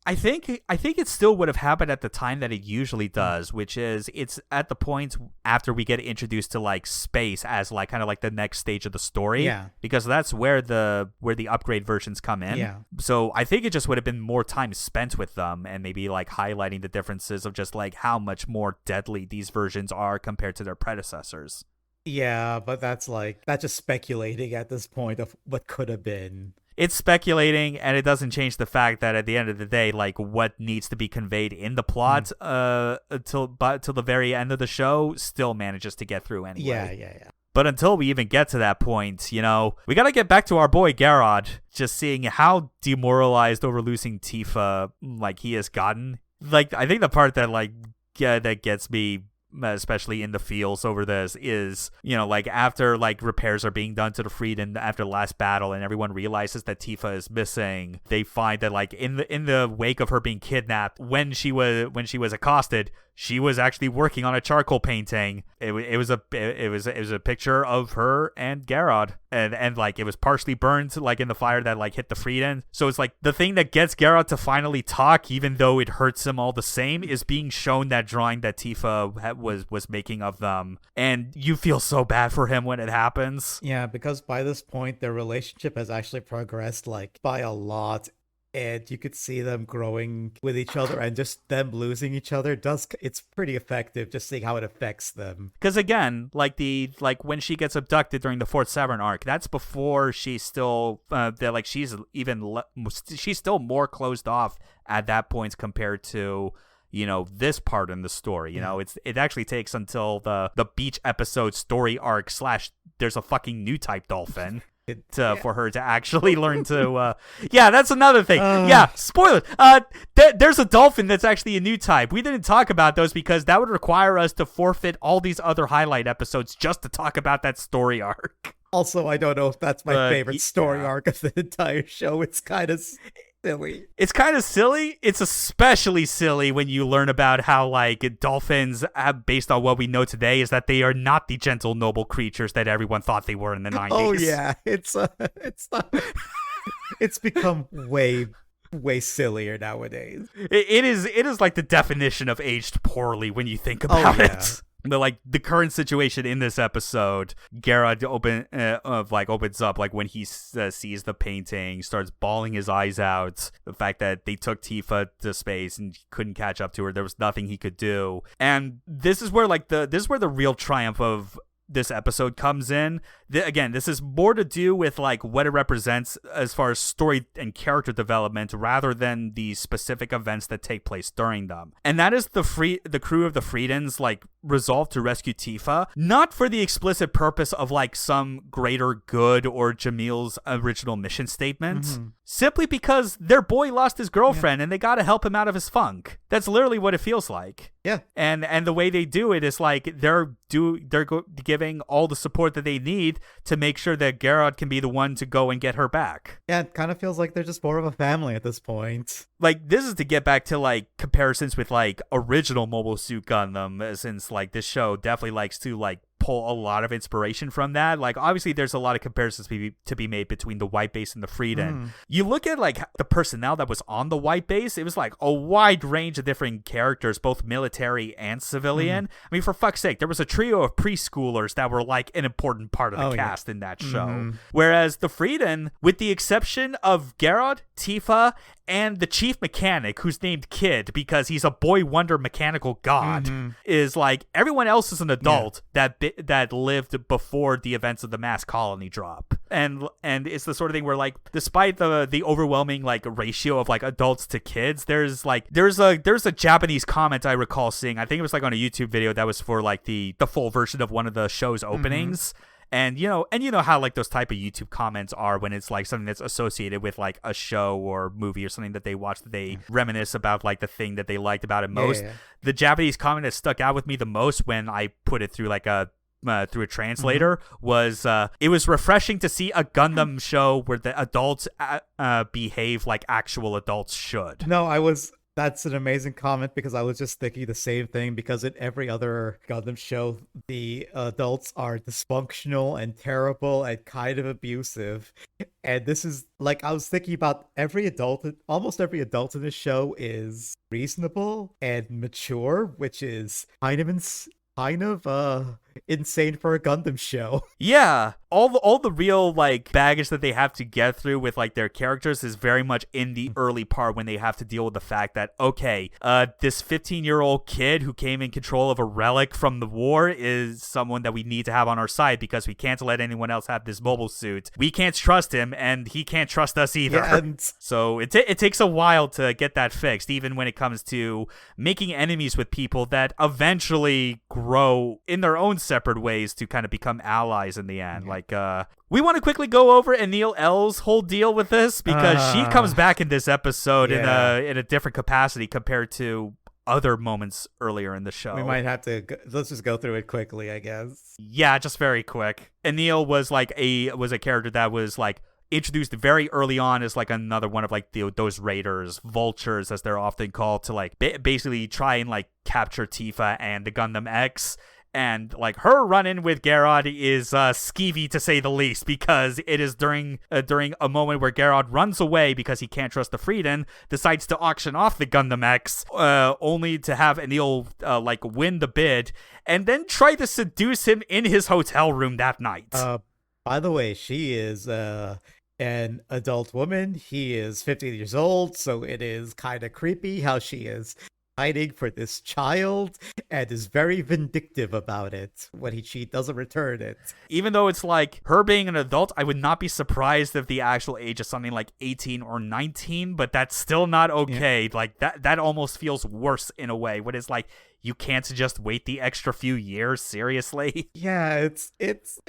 I think it still would have happened at the time that it usually does, which is it's at the point after we get introduced to like space as like kind of like the next stage of the story. Yeah. Because that's where the upgrade versions come in. Yeah. So I think it just would have been more time spent with them and maybe like highlighting the differences of just like how much more deadly these versions are compared to their predecessors. Yeah, but that's just speculating at this point of what could have been. It's speculating, and it doesn't change the fact that at the end of the day, like, what needs to be conveyed in the plot till the very end of the show still manages to get through anyway. Yeah. But until we even get to that point, you know, we gotta get back to our boy Garrod, just seeing how demoralized over losing Tifa, like, he has gotten. Like, I think the part that, like, that gets me especially in the feels over this is, you know, like after like repairs are being done to the Frieden after the last battle and everyone realizes that Tifa is missing, they find that like in the wake of her being kidnapped, when she was accosted, she was actually working on a charcoal painting. It was a picture of her and Garrod, and like it was partially burned like in the fire that like hit the Frieden. So it's like the thing that gets Garrod to finally talk, even though it hurts him all the same, is being shown that drawing that Tifa was making of them, and you feel so bad for him when it happens. Yeah, because by this point their relationship has actually progressed like by a lot. And you could see them growing with each other, and just them losing each other it's pretty effective just seeing how it affects them. Because again, like when she gets abducted during the Fort Severn arc, that's before she's still she's still more closed off at that point compared to, you know, this part in the story. You know, it actually takes until the beach episode story arc / there's a fucking new type dolphin for her to actually learn to that's another thing. Spoiler, there's a dolphin that's actually a new type. We didn't talk about those because that would require us to forfeit all these other highlight episodes just to talk about that story arc. Also, I don't know if that's my favorite story arc of the entire show. It's kind of silly. It's kind of silly. It's especially silly when you learn about how, like, dolphins, based on what we know today, is that they are not the gentle, noble creatures that everyone thought they were in the 90s. Oh, yeah. It's not... It's become way sillier nowadays. It is like the definition of aged poorly when you think about it. But like the current situation in this episode, Garrod opens up like when he sees the painting, starts bawling his eyes out. The fact that they took Tifa to space and he couldn't catch up to her, there was nothing he could do. And this is where the real triumph of this episode comes in. Again, this is more to do with like what it represents as far as story and character development rather than the specific events that take place during them. And that is the crew of the Freedens like resolve to rescue Tifa, not for the explicit purpose of like some greater good or Jamil's original mission statement, simply because their boy lost his girlfriend and they gotta help him out of his funk. That's literally what it feels like. Yeah. And the way they do it is like they're giving all the support that they need to make sure that Garrod can be the one to go and get her back. Yeah, it kind of feels like they're just more of a family at this point. Like, this is to get back to like comparisons with like original Mobile Suit Gundam, since like this show definitely likes to like pull a lot of inspiration from that. Like, obviously there's a lot of comparisons to be made between the White Base and the Freeden. You look at like the personnel that was on the White Base, it was like a wide range of different characters, both military and civilian. I mean, for fuck's sake, there was a trio of preschoolers that were like an important part of the cast in that show. Whereas the Freeden, with the exception of Garrod, Tifa, and the chief mechanic, who's named Kid because he's a boy wonder mechanical god, is like everyone else is an adult that lived before the events of the mass colony drop. And it's the sort of thing where like despite the overwhelming like ratio of like adults to kids, there's a Japanese comment I recall seeing. I think it was like on a YouTube video that was for like the full version of one of the show's openings. And you know how like those type of YouTube comments are when it's like something that's associated with like a show or movie or something that they watch, that they reminisce about like the thing that they liked about it most. The Japanese comment that stuck out with me the most when I put it through like through a translator was it was refreshing to see a Gundam show where the adults behave like actual adults should. That's an amazing comment, because I was just thinking the same thing, because in every other Gundam show, the adults are dysfunctional and terrible and kind of abusive. And this is, like, I was thinking about almost every adult in this show is reasonable and mature, which is kind of insane for a Gundam show. Yeah, all the real like baggage that they have to get through with like their characters is very much in the early part, when they have to deal with the fact that this 15-year-old kid who came in control of a relic from the war is someone that we need to have on our side, because we can't let anyone else have this mobile suit. We can't trust him, and he can't trust us either. Yeah, so it takes a while to get that fixed, even when it comes to making enemies with people that eventually grow in their own separate ways to kind of become allies in the end. Like, we want to quickly go over Anil L's whole deal with this, because she comes back in this episode in a different capacity compared to other moments earlier in the show. We might have to let's just go through it quickly, I guess. Yeah, just very quick. Anil was like a character that was like introduced very early on as like another one of like those raiders, vultures as they're often called, to like basically try and like capture Tifa and the Gundam X. And like her run-in with Garrod is skeevy to say the least, because it is during a moment where Garrod runs away because he can't trust the Freeden, decides to auction off the Gundam X, only to have Anil like win the bid, and then try to seduce him in his hotel room that night. By the way, she is an adult woman. He is 15 years old, so it is kind of creepy how she is hiding for this child and is very vindictive about it when she doesn't return it. Even though it's like her being an adult, I would not be surprised if the actual age is something like 18 or 19, but that's still not okay. Like that almost feels worse in a way, when it's like, you can't just wait the extra few years, seriously? Yeah, it's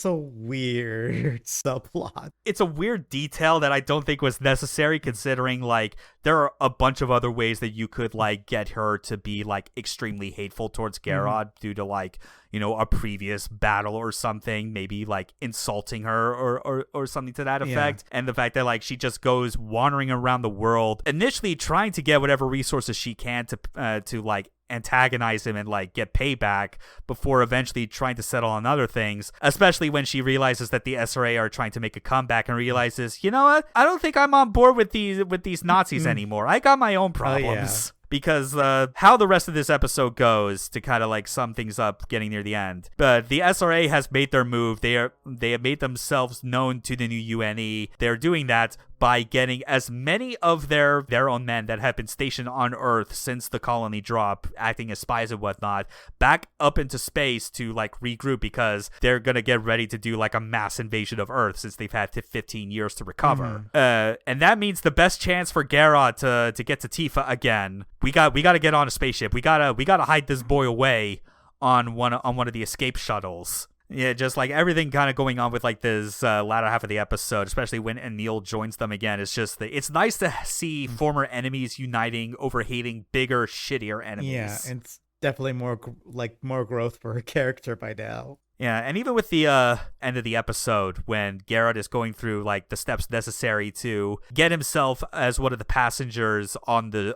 a weird subplot. It's a weird detail that I don't think was necessary, considering like there are a bunch of other ways that you could like get her to be like extremely hateful towards Garrod due to like, you know, a previous battle or something, maybe like insulting her or something to that effect. And the fact that like she just goes wandering around the world, initially trying to get whatever resources she can to like antagonize him and like get payback, before eventually trying to settle on other things, especially when she realizes that the SRA are trying to make a comeback and realizes, you know what, I don't think I'm on board with these Nazis anymore. I got my own problems. because how the rest of this episode goes, to kind of like sum things up getting near the end. But the SRA has made their move. They have made themselves known to the new UNE. They're doing that by getting as many of their own men that have been stationed on Earth since the colony drop, acting as spies and whatnot, back up into space to like regroup, because they're gonna get ready to do like a mass invasion of Earth since they've had 15 years to recover. And that means the best chance for Garrod to get to Tifa again. We got to get on a spaceship. We gotta hide this boy away on one of the escape shuttles. Yeah, just like everything kind of going on with like this latter half of the episode, especially when Anil joins them again. It's just it's nice to see former enemies uniting over hating bigger, shittier enemies. Yeah, and it's definitely more growth for her character by now. Yeah, and even with the end of the episode, when Garrod is going through like the steps necessary to get himself as one of the passengers on the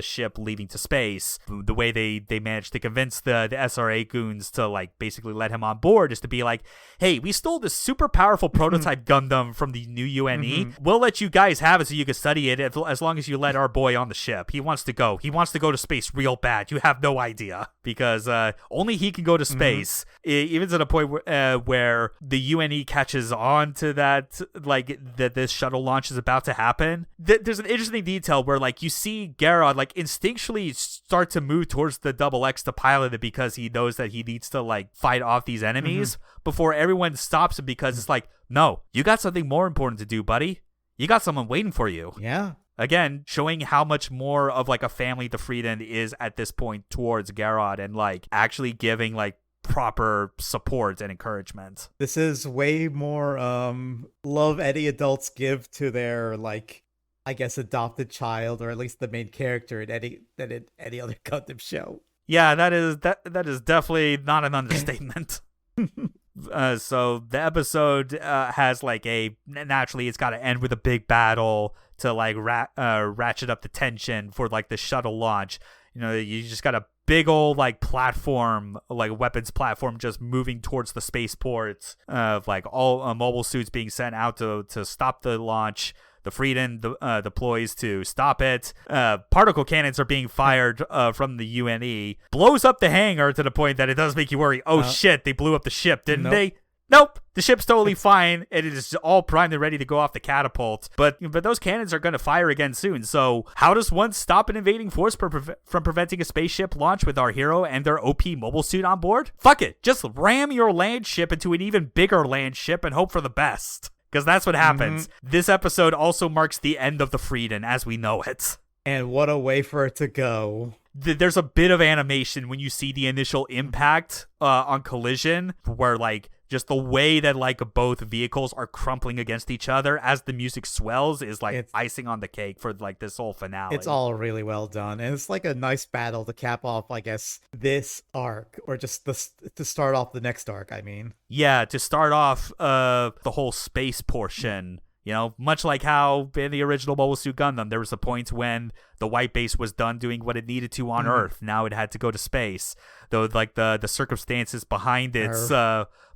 ship leaving to space, the way they managed to convince the SRA goons to like basically let him on board is to be like, hey, we stole this super powerful prototype Gundam from the new UNE. We'll let you guys have it so you can study it as long as you let our boy on the ship. He wants to go to space real bad. You have no idea, because only he can go to space. Even to the point where the UNE catches on to that, like that this shuttle launch is about to happen. There's an interesting detail where like you see Garrod like instinctually start to move towards the Double X to pilot it, because he knows that he needs to like fight off these enemies before everyone stops him, because it's like, no, you got something more important to do, buddy. You got someone waiting for you. Yeah. Again, showing how much more of like a family the Frieden is at this point towards Garrod, and like actually giving like proper support and encouragement. This is way more love any adults give to their like, I guess, adopted child, or at least the main character in any other Gundam show. Yeah, that is definitely not an understatement. So the episode has like naturally it's got to end with a big battle to like ratchet up the tension for like the shuttle launch. You know, you just got a big old like platform, like weapons platform, just moving towards the spaceport of like all mobile suits being sent out to stop the launch. The Frieden deploys to stop it. Particle cannons are being fired from the UNE. Blows up the hangar to the point that it does make you worry. Oh shit, they blew up the ship, didn't they? Nope, the ship's totally fine. It is all primed and ready to go off the catapult. But those cannons are going to fire again soon. So how does one stop an invading force from preventing a spaceship launch with our hero and their OP mobile suit on board? Fuck it, just ram your land ship into an even bigger land ship and hope for the best. Because that's what happens. This episode also marks the end of the Frieden as we know it. And what a way for it to go. There's a bit of animation when you see the initial impact on collision, where like just the way that like both vehicles are crumpling against each other as the music swells is like it's icing on the cake for like this whole finale. It's all really well done, and it's like a nice battle to cap off, I guess, this arc, or just to start off the next arc. I mean, yeah, to start off the whole space portion. You know, much like how in the original Mobile Suit Gundam, there was a point when the white base was done doing what it needed to on Earth. Now it had to go to space. Though, like the circumstances behind its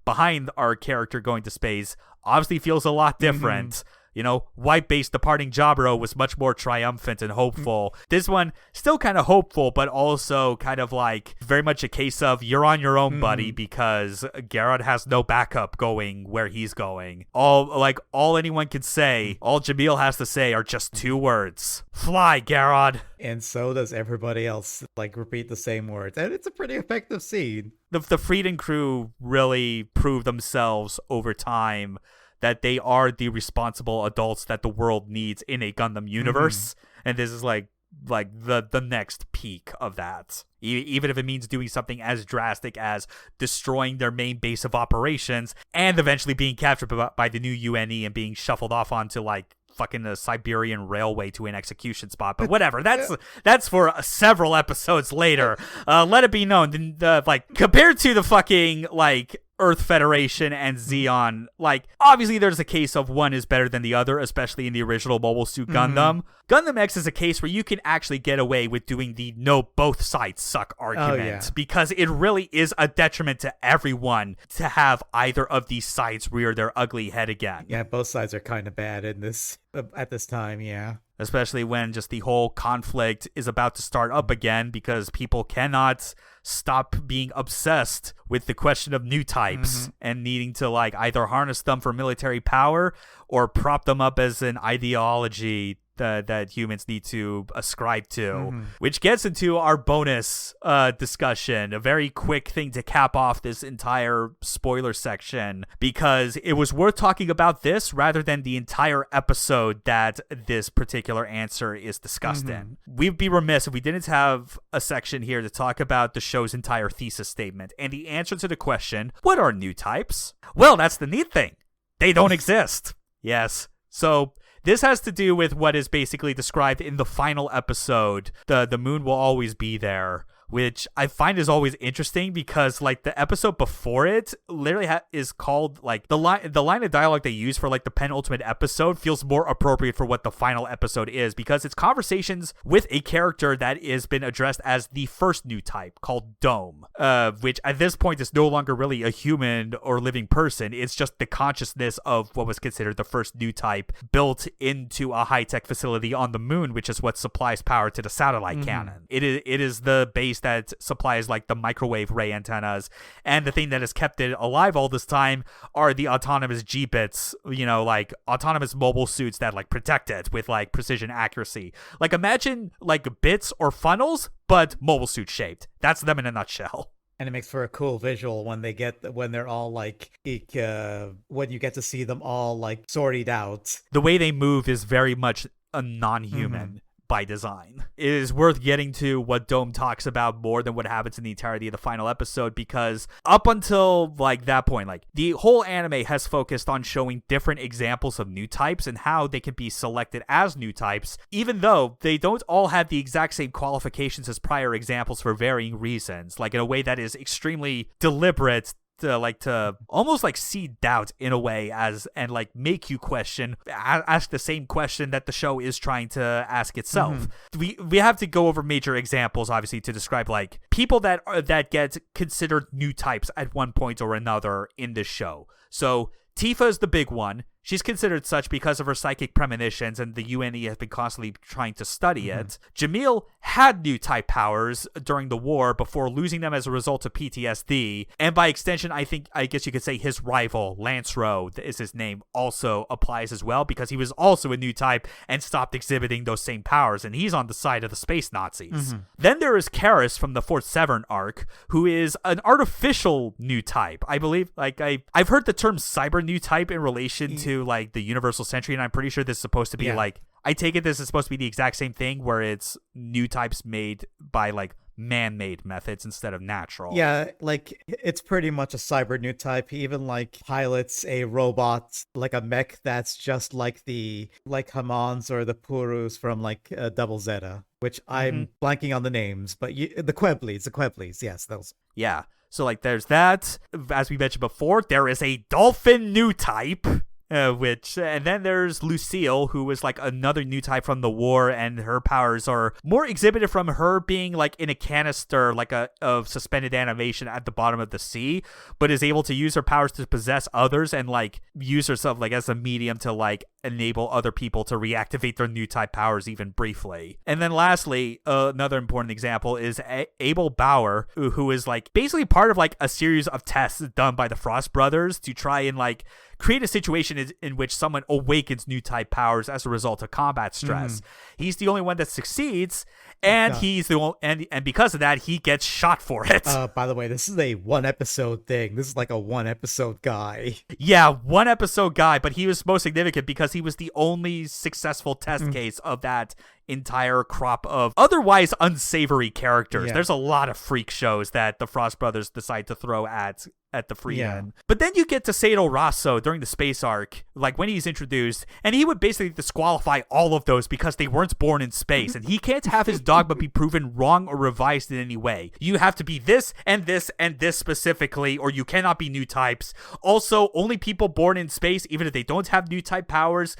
behind our character going to space obviously feels a lot different. You know, white base departing Jaburo was much more triumphant and hopeful. This one still kind of hopeful, but also kind of like very much a case of you're on your own, buddy, because Garrod has no backup going where he's going. All anyone can say, all Jamil has to say are just two words: fly, Garrod. And so does everybody else, like, repeat the same words. And it's a pretty effective scene. The Frieden crew really proved themselves over time that they are the responsible adults that the world needs in a Gundam universe. And this is like the next peak of that. Even if it means doing something as drastic as destroying their main base of operations and eventually being captured by the new UNE and being shuffled off onto like fucking a Siberian railway to an execution spot. But whatever, that's for several episodes later. Let it be known, like, compared to the fucking like Earth Federation and Zeon, like, obviously there's a case of one is better than the other, especially in the original Mobile Suit Gundam. Gundam X is a case where you can actually get away with doing the no, both sides suck argument, because it really is a detriment to everyone to have either of these sides rear their ugly head again. Yeah, both sides are kind of bad in this at this time, yeah. Especially when just the whole conflict is about to start up again because people cannot stop being obsessed with the question of new types and needing to like either harness them for military power or prop them up as an ideology that humans need to ascribe to, which gets into our bonus discussion, a very quick thing to cap off this entire spoiler section, because it was worth talking about this rather than the entire episode that this particular answer is discussed in. We'd be remiss if we didn't have a section here to talk about the show's entire thesis statement and the answer to the question, what are new types? Well, that's the neat thing. They don't exist. Yes. So this has to do with what is basically described in the final episode, the moon will always be there, which I find is always interesting because like the episode before it literally is called like the line of dialogue they use for like the penultimate episode feels more appropriate for what the final episode is, because it's conversations with a character that has been addressed as the first new type called Dome, which at this point is no longer really a human or living person. It's just the consciousness of what was considered the first new type built into a high-tech facility on the moon, which is what supplies power to the satellite cannon. It is the base that supplies like the microwave ray antennas, and the thing that has kept it alive all this time are the autonomous G-bits, like autonomous mobile suits that like protect it with like precision accuracy. Like imagine like bits or funnels, but mobile suit shaped. That's them in a nutshell. And it makes for a cool visual when they're all like, when you get to see them all like sorted out. The way they move is very much a non-human by design. It is worth getting to what Dome talks about more than what happens in the entirety of the final episode, because up until like that point, like the whole anime has focused on showing different examples of new types and how they can be selected as new types, even though they don't all have the exact same qualifications as prior examples for varying reasons, like in a way that is extremely deliberate to almost like seed doubt in a way, and like make you question, ask the same question that the show is trying to ask itself. We have to go over major examples, obviously, to describe like people that get considered new types at one point or another in this show. So Tifa is the big one. She's considered such because of her psychic premonitions, and the UNE has been constantly trying to study it. Jamil had new type powers during the war before losing them as a result of PTSD, and by extension, I guess you could say his rival, Lancero, is his name, also applies as well, because he was also a new type and stopped exhibiting those same powers, and he's on the side of the space Nazis. Then there is Karis from the Fort Severn arc, who is an artificial new type. I believe, like, I've heard the term cyber new type in relation to like the Universal Century, and I'm pretty sure this is supposed to be like, I take it this is supposed to be the exact same thing, where it's new types made by like man-made methods instead of natural. Yeah, like it's pretty much a cyber new type. He even like pilots a robot, like a mech that's just like the Hamons or the Purus from like Double Zeta, which I'm blanking on the names, but the Queblis, yes, those. Yeah. So like there's that. As we mentioned before, there is a dolphin new type. And then there's Lucille, who is like another new type from the war, and her powers are more exhibited from her being like in a canister, like of suspended animation at the bottom of the sea, but is able to use her powers to possess others and like use herself like as a medium to like enable other people to reactivate their new type powers even briefly. And then lastly, another important example is Abel Bauer, who is like basically part of like a series of tests done by the Frost brothers to try and like create a situation in which someone awakens new type powers as a result of combat stress. He's the only one that succeeds, and he's the only, and because of that, he gets shot for it. By the way, this is a 1-episode thing. This is like a 1-episode guy. Yeah, 1-episode guy, but he was most significant because he was the only successful test case of that entire crop of otherwise unsavory characters. Yeah. There's a lot of freak shows that the Frost brothers decide to throw at the Freeman. But then you get to Sado Rosso during the space arc, like when he's introduced, and he would basically disqualify all of those because they weren't born in space, and he can't have his dogma be proven wrong or revised in any way. You have to be this and this and this specifically, or you cannot be new types. Also, only people born in space, even if they don't have new type powers,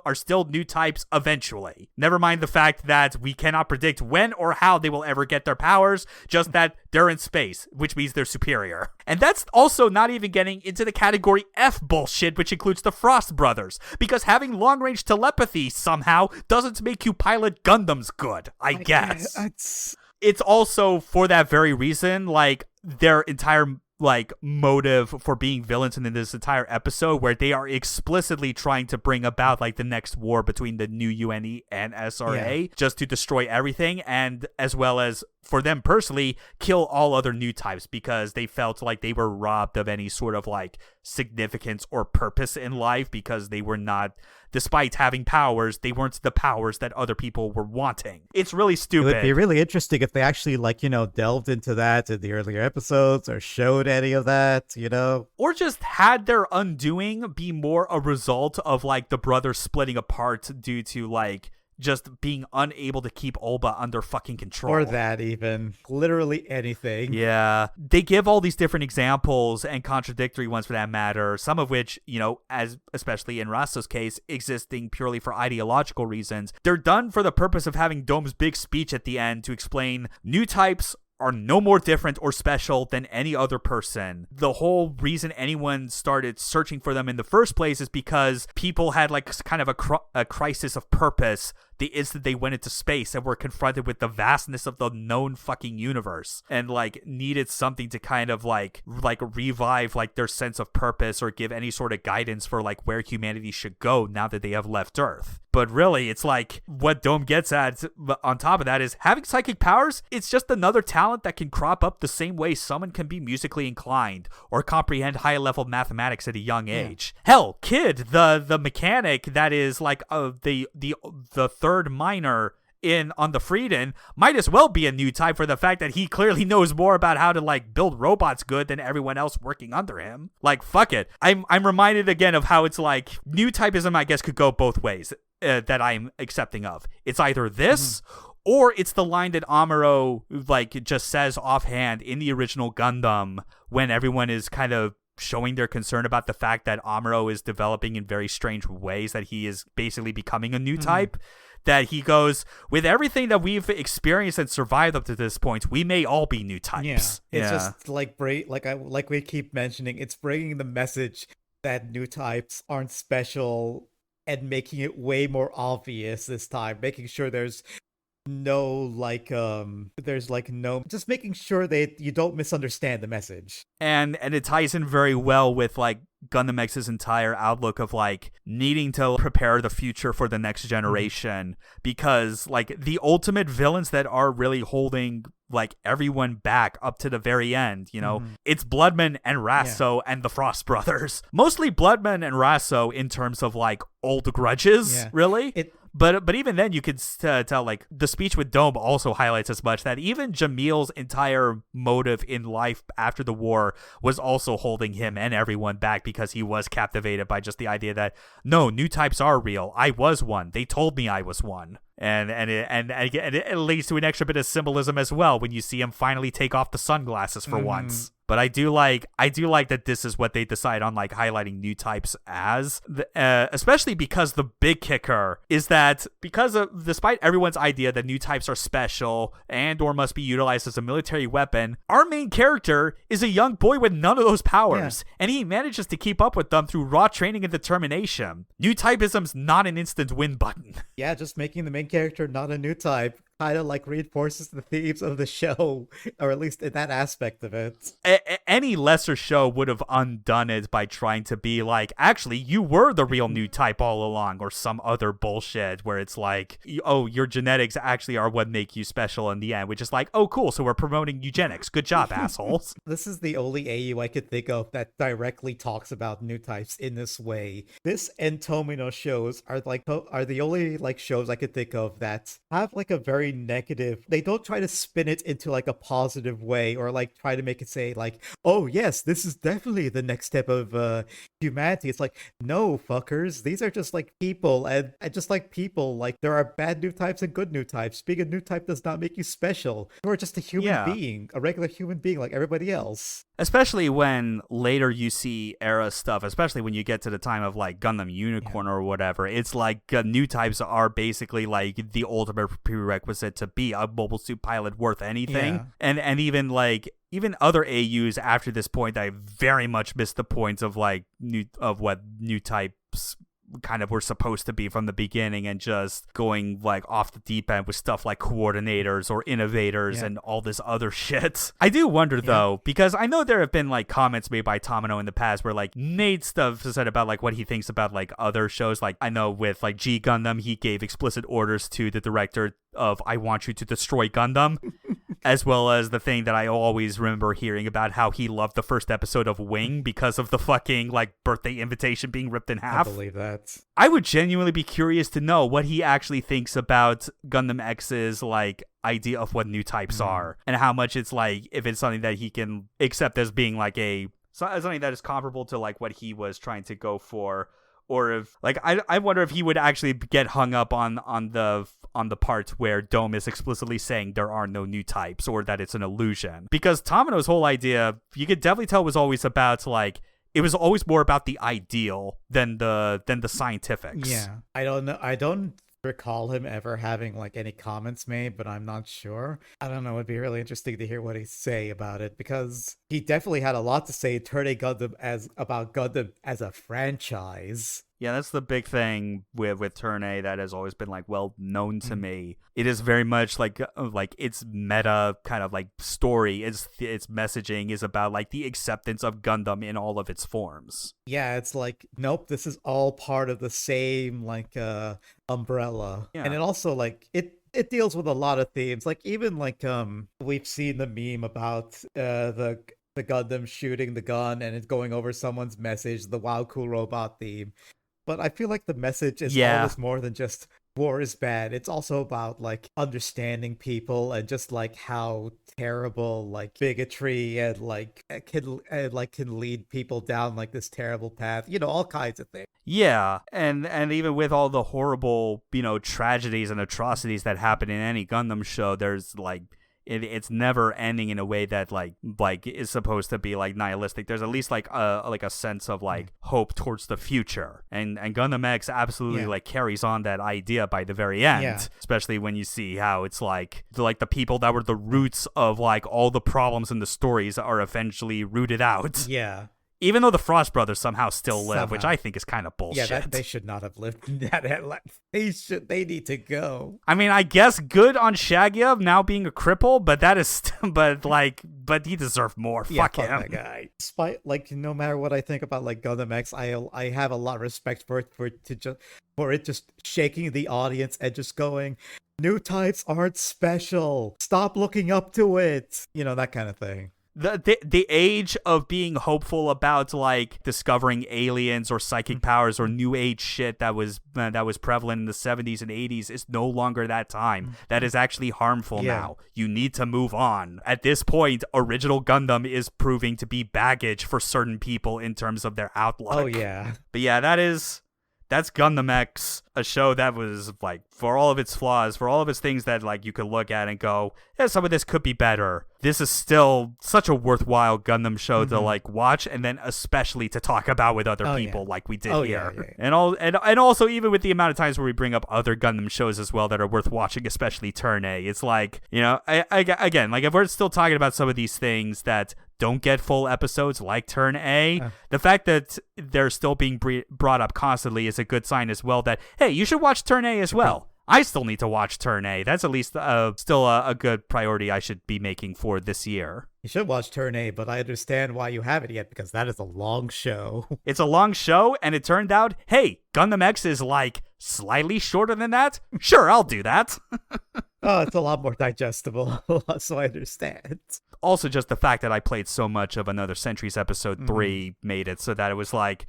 are still new types eventually. Never mind the fact that we cannot predict when or how they will ever get their powers, just that they're in space, which means they're superior. And that's that's also not even getting into the category F bullshit, which includes the Frost brothers, because having long-range telepathy somehow doesn't make you pilot Gundams good, I guess. It's also for that very reason, like, their entire like motive for being villains in this entire episode, where they are explicitly trying to bring about like the next war between the new UNE and SRA, just to destroy everything, and as well as for them personally kill all other new types, because they felt like they were robbed of any sort of like significance or purpose in life, because they were not, despite having powers, they weren't the powers that other people were wanting. It's really stupid. It would be really interesting if they actually, like, you know, delved into that in the earlier episodes, or showed any of that, you know? Or just had their undoing be more a result of, like, the brothers splitting apart due to, like, just being unable to keep Olba under fucking control. Or that even. Literally anything. Yeah. They give all these different examples, and contradictory ones for that matter, some of which, you know, as especially in Rasto's case, existing purely for ideological reasons. They're done for the purpose of having Dome's big speech at the end to explain new types are no more different or special than any other person. The whole reason anyone started searching for them in the first place is because people had like kind of a crisis of purpose the instant they went into space and were confronted with the vastness of the known fucking universe, and like needed something to kind of like revive like their sense of purpose, or give any sort of guidance for like where humanity should go now that they have left Earth. But really, it's like what Dome gets at on top of that is having psychic powers. It's just another talent that can crop up the same way someone can be musically inclined or comprehend high level mathematics at a young age. Hell, Kid, the mechanic that is like the third miner on the Frieden, might as well be a new type for the fact that he clearly knows more about how to like build robots good than everyone else working under him. Like, fuck it. I'm reminded again of how it's like new typism, I guess, could go both ways that I'm accepting of. It's either this or it's the line that Amuro like just says offhand in the original Gundam when everyone is kind of showing their concern about the fact that Amuro is developing in very strange ways, that he is basically becoming a new type. That he goes, with everything that we've experienced and survived up to this point, we may all be new types. It's just like like we keep mentioning, it's bringing the message that new types aren't special and making it way more obvious this time, making sure there's no just making sure that you don't misunderstand the message. And it ties in very well with like Gundam X's entire outlook of like needing to prepare the future for the next generation, because like the ultimate villains that are really holding like everyone back up to the very end, you know, it's Bloodman and Rasso and the Frost brothers. Mostly Bloodman and Rasso in terms of like old grudges, really. But even then, you could tell, like, the speech with Dome also highlights as much that even Jamil's entire motive in life after the war was also holding him and everyone back, because he was captivated by just the idea that, no, new types are real. I was one. They told me I was one. And it leads to an extra bit of symbolism as well when you see him finally take off the sunglasses for once. But I do like that this is what they decide on, like, highlighting new types as, especially because the big kicker is that despite everyone's idea that new types are special and or must be utilized as a military weapon, our main character is a young boy with none of those powers, and he manages to keep up with them through raw training and determination. New typism's not an instant win button. Yeah, just making the main character not a new type kind of like reinforces the themes of the show, or at least in that aspect of it. Any lesser show would have undone it by trying to be like, actually, you were the real new type all along, or some other bullshit where it's like, oh, your genetics actually are what make you special in the end, which is like, oh, cool, so we're promoting eugenics. Good job, assholes. This is the only AU I could think of that directly talks about new types in this way. This and Tomino shows are the only like shows I could think of that have like a very negative, they don't try to spin it into like a positive way, or like try to make it say like, oh yes, this is definitely the next step of humanity. It's like, no, fuckers, these are just like people, and just like people, like there are bad new types and good new types. Being a new type does not make you special. You're just a human being, a regular human being like everybody else. Especially when later you see era stuff, especially when you get to the time of like Gundam Unicorn or whatever, it's like new types are basically like the ultimate prerequisite prerequisite to be a mobile suit pilot worth anything. Yeah. And even like even other AUs after this point, I very much missed the point of like what new types kind of were supposed to be from the beginning, and just going like off the deep end with stuff like coordinators or innovators and all this other shit. I do wonder though, because I know there have been like comments made by Tomino in the past where like Nate stuff said about like what he thinks about like other shows. Like I know with like G Gundam, he gave explicit orders to the director of I want you to destroy Gundam. As well as the thing that I always remember hearing about how he loved the first episode of Wing because of the fucking like birthday invitation being ripped in half. I believe that. I would genuinely be curious to know what he actually thinks about Gundam X's like idea of what new types are, and how much it's like, if it's something that he can accept as being like something that is comparable to like what he was trying to go for. Or if like I wonder if he would actually get hung up on the part where Dome is explicitly saying there are no new types, or that it's an illusion. Because Tomino's whole idea, you could definitely tell, was always about like, it was always more about the ideal than the scientifics. Yeah. I don't know. I don't recall him ever having like any comments made, but I'm not sure. I don't know. It'd be really interesting to hear what he say about it, because he definitely had a lot to say Turn A Gundam about Gundam as a franchise. Yeah, that's the big thing with Turn A that has always been like well known to me. It is very much like its meta kind of like story, its messaging is about like the acceptance of Gundam in all of its forms. Yeah, it's like, nope, this is all part of the same like umbrella. Yeah. And it also like it deals with a lot of themes. Like even like we've seen the meme about the Gundam shooting the gun and it's going over someone's message, the Wow Cool Robot theme. But I feel like the message is always more than just war is bad. It's also about like understanding people and just like how terrible like bigotry and like can lead people down like this terrible path. You know, all kinds of things. Yeah, and even with all the horrible, tragedies and atrocities that happen in any Gundam show, there's like it's never ending in a way that like is supposed to be like nihilistic. There's at least like a sense of like hope towards the future, and Gundam X absolutely like carries on that idea by the very end, especially when you see how it's like the people that were the roots of like all the problems in the stories are eventually rooted out. Yeah. Even though the Frost brothers somehow still live, which I think is kind of bullshit. Yeah, they should not have lived in that. They need to go. I mean, I guess good on Shagya now being a cripple, but that is, but he deserved more. Fuck him. That guy. Despite like, no matter what I think about like Gundam X, I have a lot of respect for it just shaking the audience and just going, new types aren't special. Stop looking up to it. You know, that kind of thing. The age of being hopeful about like discovering aliens or psychic powers or new age shit that was prevalent in the 70s and 80s is no longer that time. That is actually harmful now. You need to move on. At this point, original Gundam is proving to be baggage for certain people in terms of their outlook. Oh yeah. But yeah, that's Gundam X, a show that was like, for all of its flaws, for all of its things that like you could look at and go, yeah, some of this could be better. This is still such a worthwhile Gundam show to like watch, and then especially to talk about with other people like we did here. Yeah. And also even with the amount of times where we bring up other Gundam shows as well that are worth watching, especially Turn A, it's like, again, like if we're still talking about some of these things that don't get full episodes like Turn A, the fact that they're still being brought up constantly is a good sign as well that, hey, you should watch Turn A as well. I still need to watch Turn A. That's at least still a good priority I should be making for this year. You should watch Turn A, but I understand why you haven't yet, because that is a long show. It's a long show, and it turned out, hey, Gundam X is like slightly shorter than that? Sure, I'll do that. Oh, it's a lot more digestible, so I understand. Also, just the fact that I played so much of Another Century's episode 3 made it so that it was like,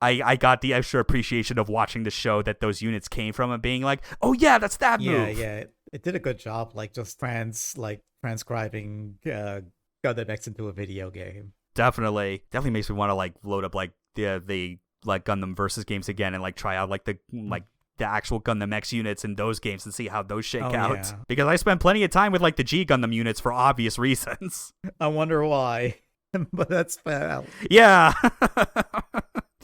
I got the extra appreciation of watching the show that those units came from and being like, oh yeah, that's that move. Yeah, it did a good job, like just transcribing Gundam X into a video game. Definitely makes me want to like load up like the like Gundam versus games again and like try out like the actual Gundam X units in those games and see how those shake out. Yeah. Because I spent plenty of time with like the G Gundam units for obvious reasons. I wonder why, but that's bad. Yeah.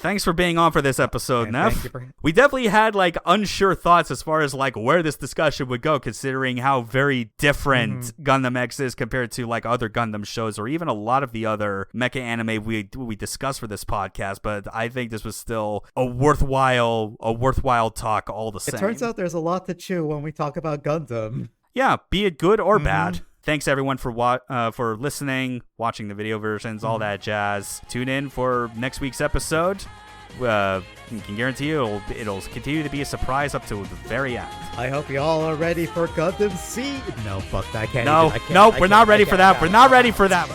Thanks for being on for this episode, And Neff. thank you for- We definitely had like unsure thoughts as far as like where this discussion would go, considering how very different Gundam X is compared to like other Gundam shows or even a lot of the other mecha anime we discussed for this podcast. But I think this was still a worthwhile talk all the same. It turns out there's a lot to chew when we talk about Gundam. Yeah, be it good or bad. Thanks everyone for listening, watching the video versions, all that jazz. Tune in for next week's episode. Can guarantee you it'll continue to be a surprise up to the very end. I hope you all are ready for Gundam C. No, fuck that. I can't. No, we're not ready for that. We're not ready for that.